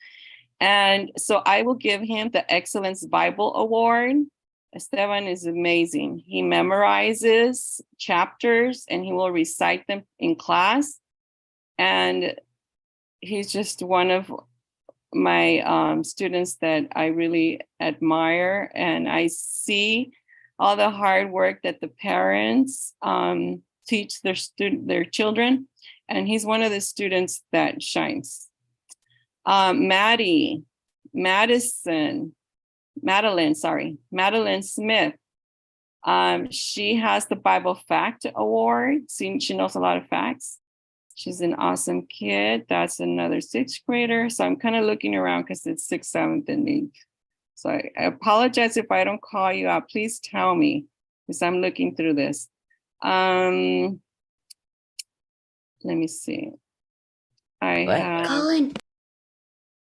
Speaker 18: And so I will give him the Excellence Bible Award. Esteban is amazing. He memorizes chapters and he will recite them in class. And he's just one of my students that I really admire, and I see all the hard work that the parents teach their children, and he's one of the students that shines. Madeline Smith. She has the Bible Fact Award. She knows a lot of facts. She's an awesome kid. That's another 6th grader. So I'm kind of looking around because it's 6th, 7th, and 8th. So I apologize if I don't call you out. Please tell me because I'm looking through this. Let me see.
Speaker 1: Colin.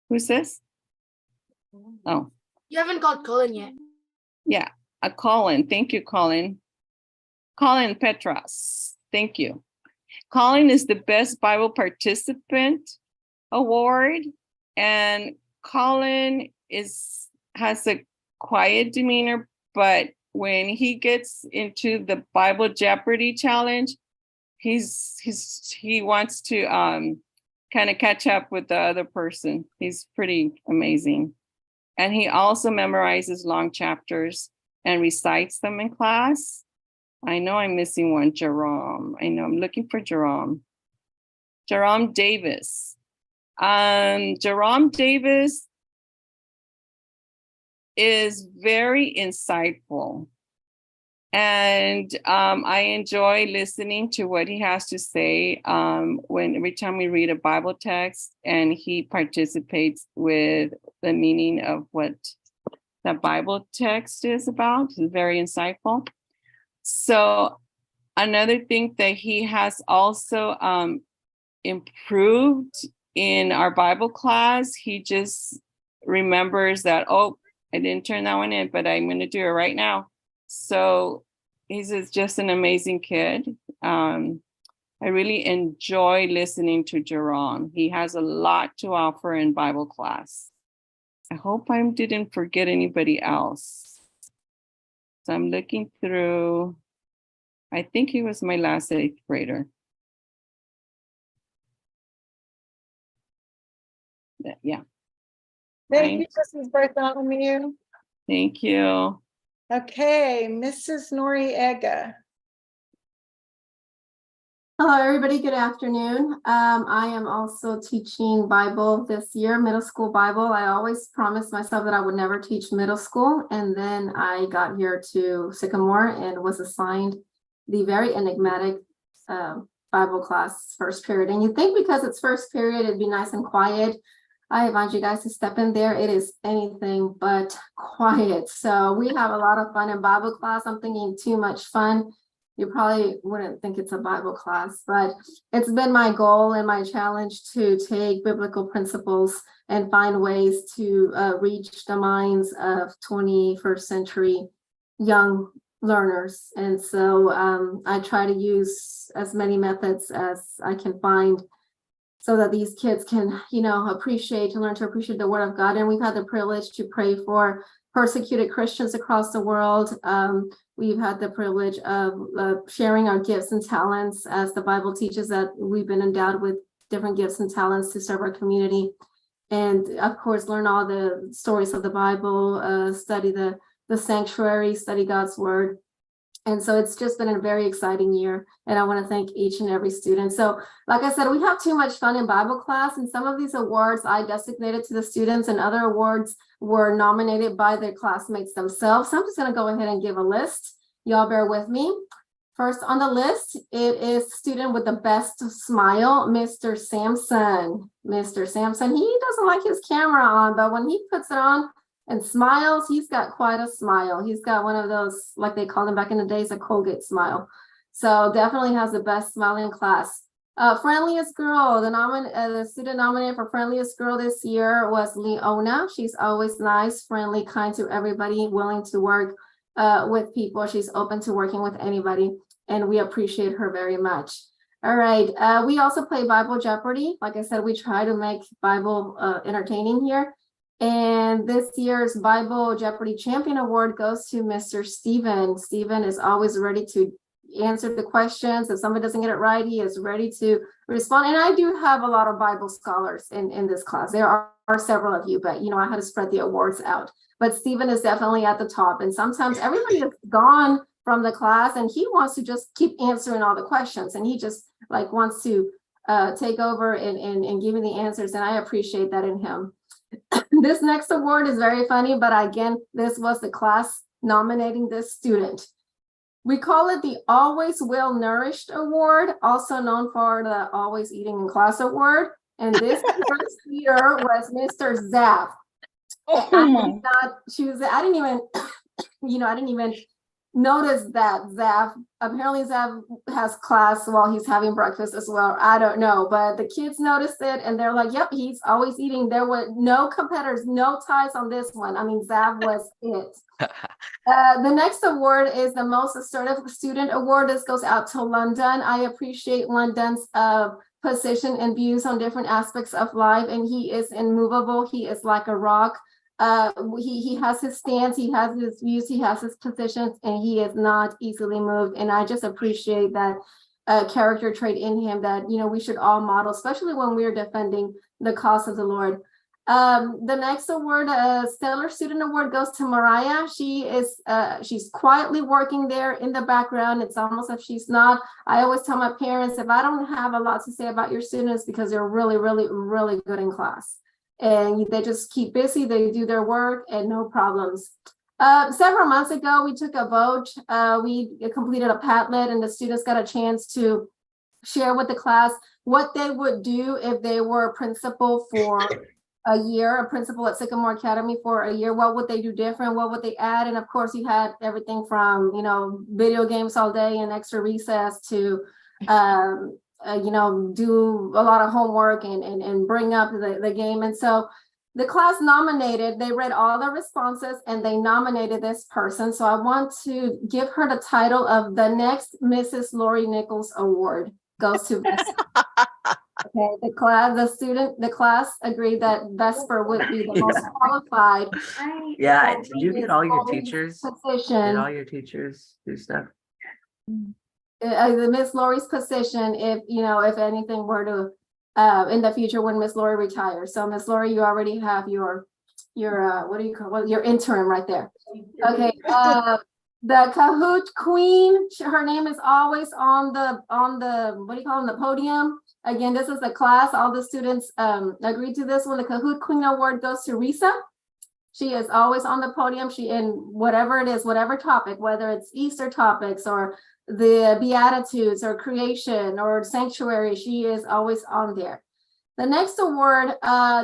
Speaker 18: Who's this? Oh.
Speaker 1: You haven't called Colin yet.
Speaker 18: Yeah, Colin. Thank you, Colin. Colin Petras. Thank you. Colin is the Best Bible Participant Award, and Colin has a quiet demeanor, but when he gets into the Bible Jeopardy challenge, he wants to kind of catch up with the other person. He's pretty amazing. And he also memorizes long chapters and recites them in class. I know I'm missing one, Jerome. I know I'm looking for Jerome. Jerome Davis. Jerome Davis is very insightful. And I enjoy listening to what he has to say every time we read a Bible text and he participates with the meaning of what the Bible text is about. It's very insightful. So another thing that he has also improved in our Bible class, he just remembers that, oh, I didn't turn that one in, but I'm going to do it right now. So he's just an amazing kid. I really enjoy listening to Jerome. He has a lot to offer in Bible class. I hope I didn't forget anybody else. So I'm looking through, I think he was my last 8th grader. Yeah.
Speaker 2: Thank you, Mrs. Bartholomew.
Speaker 18: Thank you.
Speaker 2: Okay, Mrs. Noriega.
Speaker 19: Hello, everybody. Good afternoon. I am also teaching Bible this year, middle school Bible. I always promised myself that I would never teach middle school. And then I got here to Sycamore and was assigned the very enigmatic Bible class first period. And you think because it's first period, it'd be nice and quiet. I invite you guys to step in there. It is anything but quiet. So we have a lot of fun in Bible class. I'm thinking too much fun. You probably wouldn't think it's a Bible class, but it's been my goal and my challenge to take biblical principles and find ways to reach the minds of 21st century young learners. And so I try to use as many methods as I can find so that these kids can, you know, learn to appreciate the Word of God. And we've had the privilege to pray for persecuted Christians across the world. We've had the privilege of sharing our gifts and talents, as the Bible teaches that we've been endowed with different gifts and talents to serve our community. And of course, learn all the stories of the Bible, study the sanctuary, study God's Word. And so it's just been a very exciting year. And I want to thank each and every student. So like I said, we have too much fun in Bible class, and some of these awards I designated to the students and other awards were nominated by their classmates themselves. So I'm just going to go ahead and give a list. Y'all bear with me. First on the list, it is student with the best smile, Mr. Sampson. Mr. Sampson, he doesn't like his camera on, but when he puts it on and smiles, he's got quite a smile. He's got one of those, like they called them back in the days, a Colgate smile. So definitely has the best smile in class. Friendliest girl, the student nominated for friendliest girl this year was Leona. She's always nice, friendly, kind to everybody, willing to work with people. She's open to working with anybody, and we appreciate her very much. All right, we also play Bible Jeopardy. Like I said, we try to make Bible entertaining here. And this year's Bible Jeopardy Champion Award goes to Mr. Stephen. Stephen is always ready to answer the questions. If somebody doesn't get it right, he is ready to respond. And I do have a lot of Bible scholars in this class. There are several of you, but you know, I had to spread the awards out. But Stephen is definitely at the top. And sometimes everybody is gone from the class and he wants to just keep answering all the questions. And he just like wants to take over and give me the answers. And I appreciate that in him. This next award is very funny, but again, this was the class nominating this student. We call it the Always Well Nourished Award, also known for the Always Eating in Class Award. And this first year was Mr. Zaff. I didn't even, I didn't even notice that Zaff, apparently Zaff has class while he's having breakfast as well. I don't know, but the kids noticed it and they're like, yep, he's always eating. There were no competitors, no ties on this one. I mean, Zaff was it. The next award is the Most Assertive Student Award. This goes out to London. I appreciate London's position and views on different aspects of life, and he is immovable. He is like a rock. He has his stance, he has his views, he has his positions, and he is not easily moved. And I just appreciate that character trait in him that, you know, we should all model, especially when we're defending the cause of the Lord. The next award, Stellar Student Award, goes to Mariah. She's quietly working there in the background. It's almost like she's not. I always tell my parents, if I don't have a lot to say about your students, because they're really, really, really good in class. And they just keep busy, they do their work and no problems. Several months ago, we took a vote. We completed a Padlet and the students got a chance to share with the class what they would do if they were a principal for a year, a principal at Sycamore Academy for a year. What would they do different? What would they add? And of course, you had everything from, video games all day and extra recess to, do a lot of homework and bring up the game. And so the class nominated, they read all the responses and they nominated this person. So I want to give her the title of the next Mrs. Lori Nichols Award goes to Vesper. Okay, the class agreed that Vesper would be the most qualified.
Speaker 20: Yeah, did you get all your teachers?
Speaker 19: Position.
Speaker 20: Did all your teachers do stuff?
Speaker 19: The Miss Lori's position, if anything were to in the future when Miss Lori retires. So Miss Lori, you already have your what do you call, well, your interim right there. Okay. The Kahoot Queen, her name is always on the what do you call it, on the podium. Again, this is the class. All the students agreed to this one. The Kahoot Queen Award goes to Risa. She is always on the podium. She in whatever it is, whatever topic, whether it's Easter topics or the Beatitudes or creation or sanctuary, she is always on there. The next award,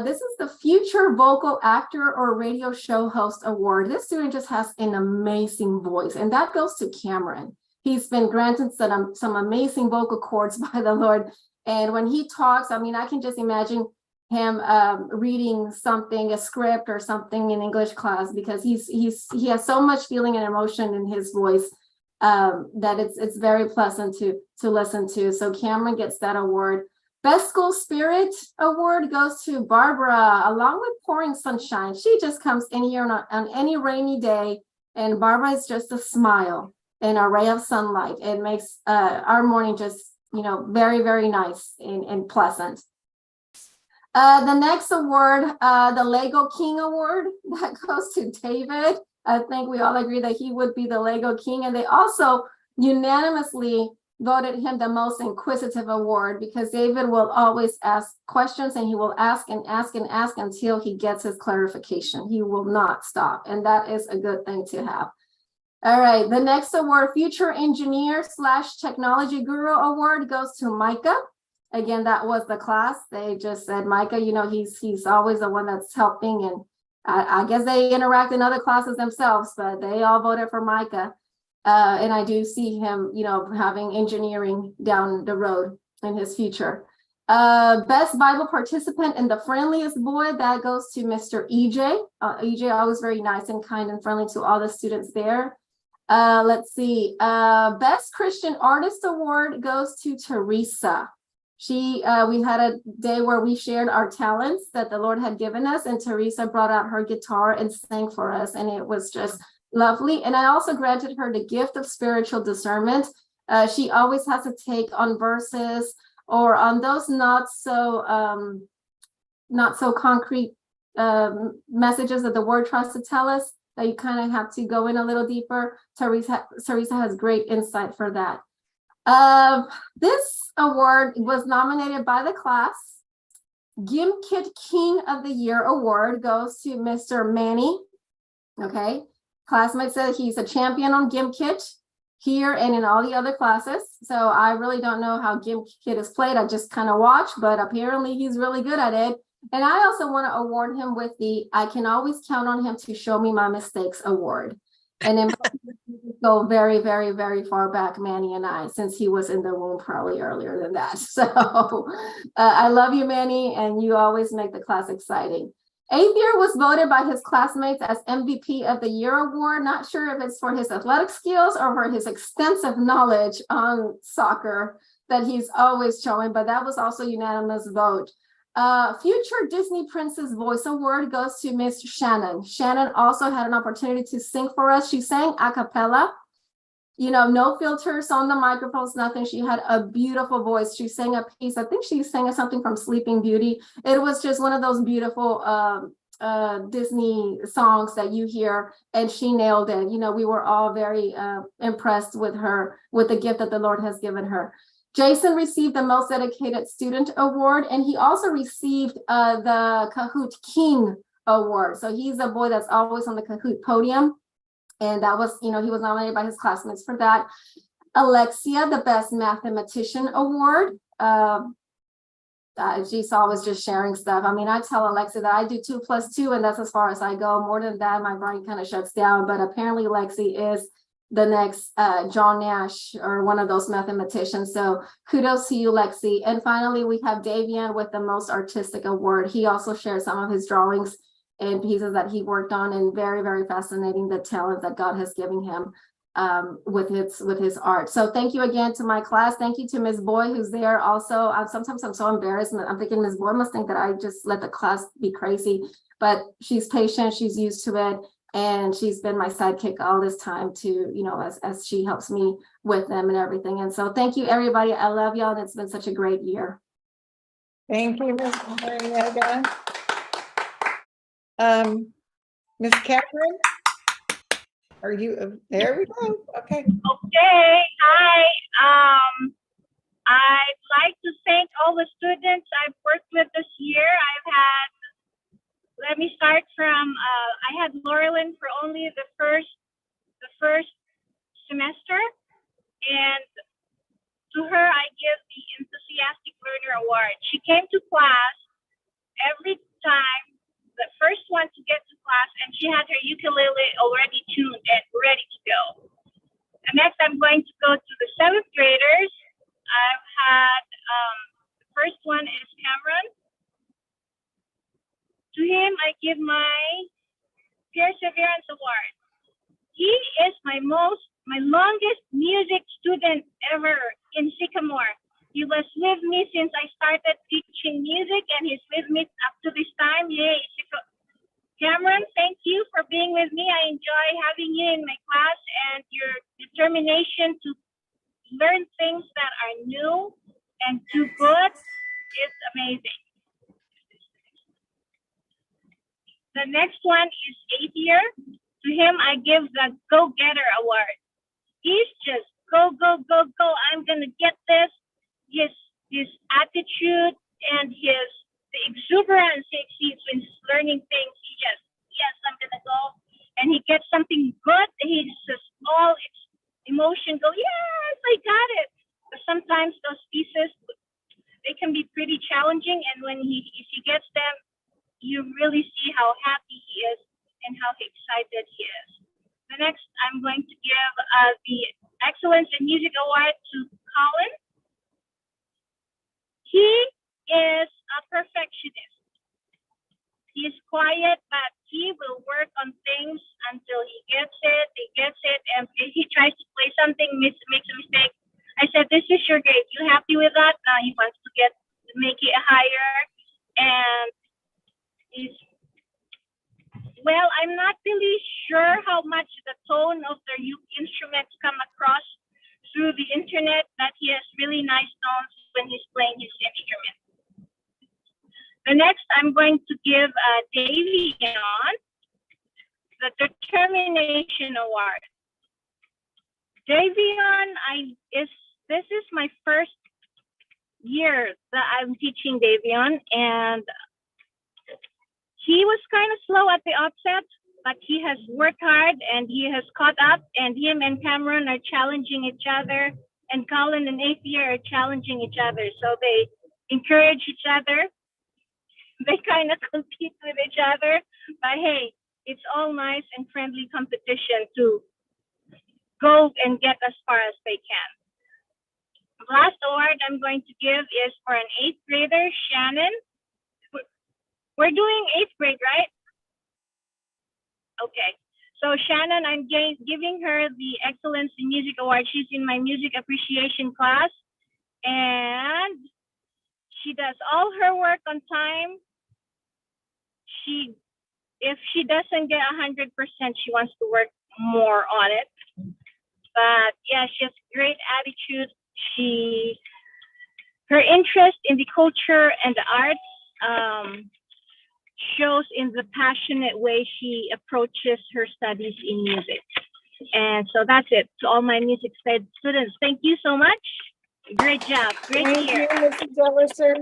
Speaker 19: this is the Future Vocal Actor or Radio Show Host Award. This student just has an amazing voice, and that goes to Cameron. He's been granted some amazing vocal cords by the Lord. And when he talks, I mean, I can just imagine him reading something, a script or something in English class, because he has so much feeling and emotion in his voice that it's very pleasant to listen to. So Cameron gets that award. Best School Spirit Award goes to Barbara, along with Pouring Sunshine. She just comes in here on any rainy day, and Barbara is just a smile and a ray of sunlight. It makes our morning just, very, very nice and pleasant. The next award, the Lego King Award, that goes to David. I think we all agree that he would be the Lego King, and they also unanimously voted him the most inquisitive award, because David will always ask questions, and he will ask and ask and ask until he gets his clarification. He will not stop, and that is a good thing to have. All right, the next award, Future Engineer / Technology Guru Award, goes to Micah. Again, that was the class. They just said, Micah, he's always the one that's helping, and I guess they interact in other classes themselves, but they all voted for Micah. And I do see him, having engineering down the road in his future. Best Bible Participant and the Friendliest Boy, that goes to Mr. EJ. EJ always very nice and kind and friendly to all the students there. Let's see. Best Christian Artist Award goes to Teresa. We had a day where we shared our talents that the Lord had given us, and Teresa brought out her guitar and sang for us, and it was just lovely. And I also granted her the gift of spiritual discernment. She always has to take on verses or on those not so concrete messages that the word tries to tell us, that you kind of have to go in a little deeper. Teresa has great insight for that. This award was nominated by the class. GimKit King of the Year Award goes to Mr. Manny. Okay. Classmates said he's a champion on GimKit here and in all the other classes. So I really don't know how GimKit is played. I just kind of watch, but apparently he's really good at it. And I also want to award him with the I Can Always Count on Him to Show Me My Mistakes Award. And then go very, very, very far back, Manny and I, since he was in the womb probably earlier than that. So I love you, Manny, and you always make the class exciting. Aether was voted by his classmates as MVP of the Year Award. Not sure if it's for his athletic skills or for his extensive knowledge on soccer that he's always showing, but that was also unanimous vote. Future Disney Princess Voice Award goes to Miss Shannon. Shannon also had an opportunity to sing for us. She sang a cappella, no filters on the microphones, nothing. She had a beautiful voice. She sang a piece. I think she sang something from Sleeping Beauty. It was just one of those beautiful Disney songs that you hear, and she nailed it. We were all very impressed with her, with the gift that the Lord has given her. Jason received the Most Dedicated Student Award, and he also received the Kahoot King Award. So he's a boy that's always on the Kahoot podium. And that was, he was nominated by his classmates for that. Alexia, the Best Mathematician Award. She's always just sharing stuff. I mean, I tell Alexia that I do 2 + 2, and that's as far as I go. More than that, my brain kind of shuts down. But apparently Lexi is the next John Nash or one of those mathematicians. So kudos to you, Lexi. And finally, we have Davian with the Most Artistic Award. He also shared some of his drawings and pieces that he worked on, and very, very fascinating, the talent that God has given him with his art. So thank you again to my class. Thank you to Ms. Boy, who's there also. Sometimes I'm so embarrassed. I'm thinking Ms. Boy must think that I just let the class be crazy, but she's patient, she's used to it. And she's been my sidekick all this time to, as she helps me with them and everything. And so thank you, everybody. I love y'all. And it's been such a great year.
Speaker 2: Thank you, Ms. Marietta. Ms. Catherine, are you, there we go, okay.
Speaker 16: Okay, hi. I'd like to thank all the students I've worked with this year. Let me start from, I had Laurelyn for only the first semester, and to her I give the Enthusiastic Learner Award. She came to class every time, the first one to get to class, and she had her ukulele already tuned and ready to go. And next I'm going to go to the 7th graders. I've had, the first one is Cameron. To him, I give my Perseverance Award. He is my longest music student ever in Sycamore. He was with me since I started teaching music, and he's with me up to this time. Yay. Cameron, thank you for being with me. I enjoy having you in my class, and your determination to learn things that are new and do good is amazing. The next one is 8th year. To him, I give the Go-Getter Award. He's just go, go, go, go. I'm gonna get this. His attitude and the exuberance he exceeds when he's learning things. He just, yes, I'm gonna go. And he gets something good. He's just all emotion go, yes, I got it. But sometimes those pieces, they can be pretty challenging, and when if he gets them, you really see how happy he is and how excited he is. The next, I'm going to give the Excellence in Music Award to Colin. He is a perfectionist. He is quiet, but he will work on things until he gets it. And if he tries to play something, makes a mistake, I said, this is your grade. You happy with that? Now he wants to make it higher. And well, I'm not really sure how much the tone of the instruments come across through the internet, that he has really nice tones when he's playing his instrument. The next, I'm going to give Davion the Determination Award. Davion, this is my first year that I'm teaching Davion, and he was kind of slow at the outset, but he has worked hard and he has caught up, and him and Cameron are challenging each other, and Colin and 8th year are challenging each other. So they encourage each other. They kind of compete with each other, but hey, it's all nice and friendly competition to go and get as far as they can. The last award I'm going to give is for an 8th grader, Shannon. We're doing 8th grade, right? Okay. So Shannon, I'm giving her the Excellence in Music Award. She's in my music appreciation class, and she does all her work on time. If she doesn't get 100%, she wants to work more on it. But yeah, she has great attitude. Her interest in the culture and the arts shows in the passionate way she approaches her studies in music. And so that's it. To all my music students, thank you so much. Great job. Great
Speaker 2: Thank
Speaker 16: year.
Speaker 2: you, Mrs. Ellerser.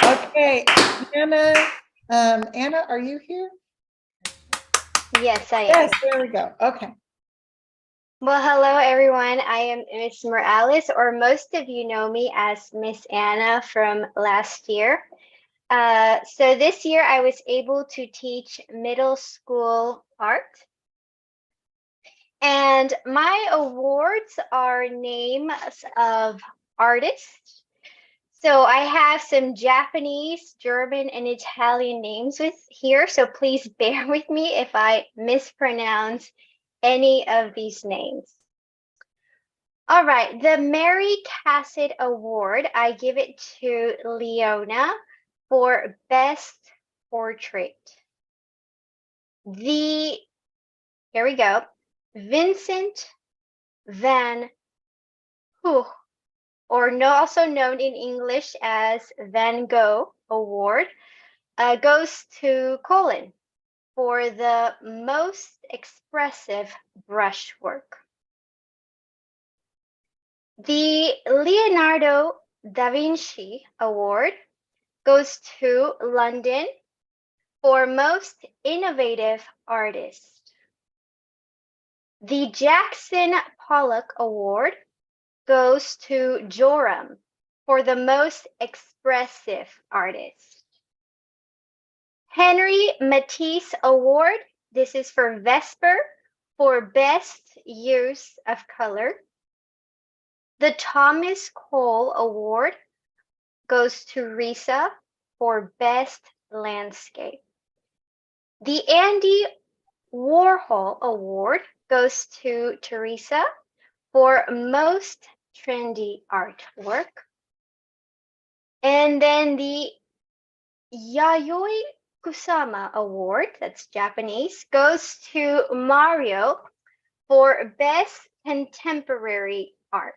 Speaker 2: Okay, Anna. Anna, are you here?
Speaker 21: Yes, I am.
Speaker 2: Yes, there we go. Okay.
Speaker 21: Well, hello, everyone. I am Miss Morales, or most of you know me as Miss Anna from last year. So this year I was able to teach middle school art. And my awards are names of artists. So I have some Japanese, German, and Italian names here. So please bear with me if I mispronounce any of these names. All right, the Mary Cassatt Award, I give it to Leona for Best Portrait. Here we go, Vincent van Gogh or also known in English as Van Gogh Award, goes to Colin for the most expressive brushwork. The Leonardo da Vinci Award goes to London for most innovative artist. The Jackson Pollock Award goes to Joram for the most expressive artist. Henry Matisse Award, this is for Vesper, for best use of color. The Thomas Cole Award goes to Risa for best landscape. The Andy Warhol Award goes to Teresa for most trendy artwork. And then the Yayoi Kusama Award, that's Japanese, goes to Mario for best contemporary art.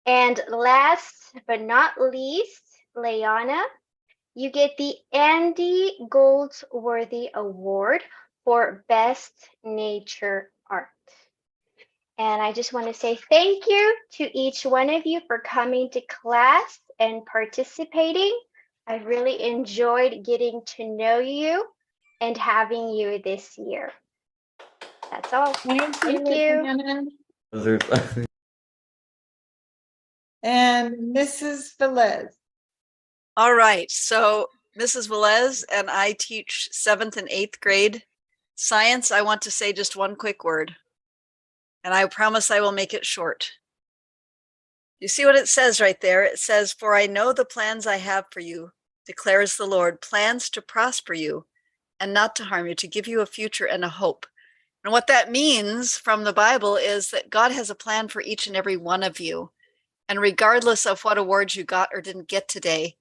Speaker 21: And last but not least, Leana, you get the Andy Goldsworthy Award for best nature art. And I just want to say thank you to each one of you for coming to class and participating. I really enjoyed getting to know you and having you this year. That's all. Thank you.
Speaker 2: And Mrs. Velez.
Speaker 6: All right, so Mrs. Velez and I teach 7th and 8th grade science. I want to say just one quick word, and I promise I will make it short. You see what it says right there? It says, "For I know the plans I have for you, declares the Lord, plans to prosper you and not to harm you, to give you a future and a hope." And what that means from the Bible is that God has a plan for each and every one of you. And regardless of what awards you got or didn't get today,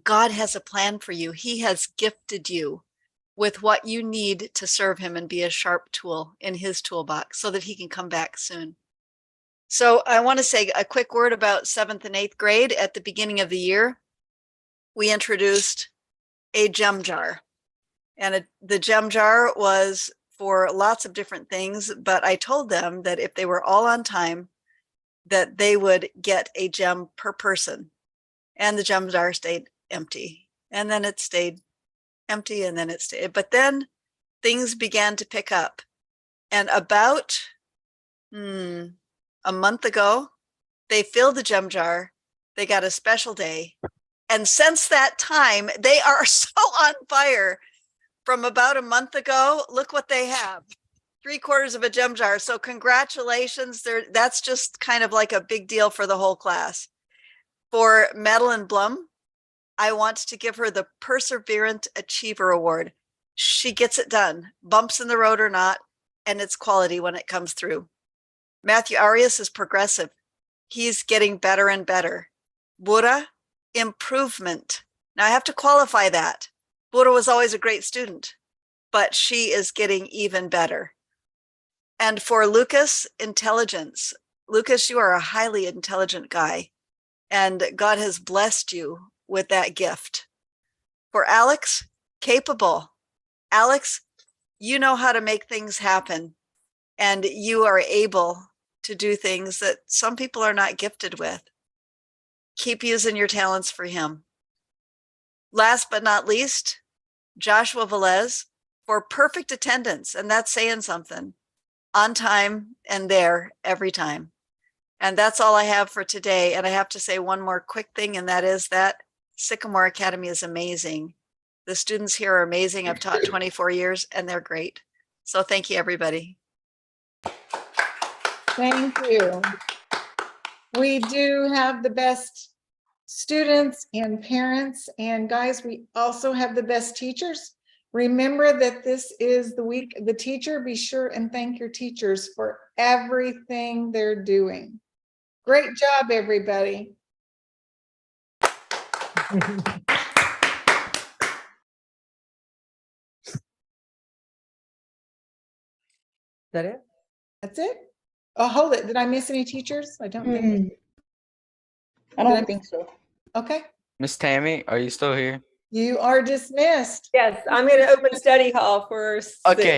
Speaker 6: God has a plan for you. He has gifted you with what you need to serve him and be a sharp tool in his toolbox so that he can come back soon. So I want to say a quick word about 7th and 8th grade. At the beginning of the year, we introduced a gem jar. And the gem jar was for lots of different things, but I told them that if they were all on time, that they would get a gem per person. And the gem jar stayed empty. And then it stayed empty, and then it stayed. But then things began to pick up. And about a month ago, they filled the gem jar. They got a special day. And since that time, they are so on fire. From about a month ago, look what they have. 3/4 of a gem jar. So congratulations. That's just kind of like a big deal for the whole class. For Madeline Blum, I want to give her the Perseverant Achiever Award. She gets it done, bumps in the road or not, and it's quality when it comes through. Matthew Arias is progressive. He's getting better and better. Bura, improvement. Now I have to qualify that. Bura was always a great student, but she is getting even better. And for Lucas, intelligence. Lucas, you are a highly intelligent guy, and God has blessed you with that gift. For Alex, capable. Alex, you know how to make things happen, and you are able to do things that some people are not gifted with. Keep using your talents for him. Last but not least, Joshua Velez, for perfect attendance, and that's saying something. On time and there every time. And that's all I have for today. And I have to say one more quick thing, and that is that Sycamore Academy is amazing. The students here are amazing. I've taught 24 years and they're great. So thank you, everybody.
Speaker 2: Thank you. We do have the best students and parents, and guys, we also have the best teachers. Remember that this is the week of the teacher. Be sure and thank your teachers for everything they're doing. Great job, everybody.
Speaker 17: Is that it?
Speaker 2: That's it? Oh, hold it. Did I miss any teachers? I don't think.
Speaker 8: I don't think so.
Speaker 2: Okay,
Speaker 3: Miss Tammy, are you still here?
Speaker 2: you are dismissed.
Speaker 17: Yes, I'm going to open study hall for
Speaker 3: Okay.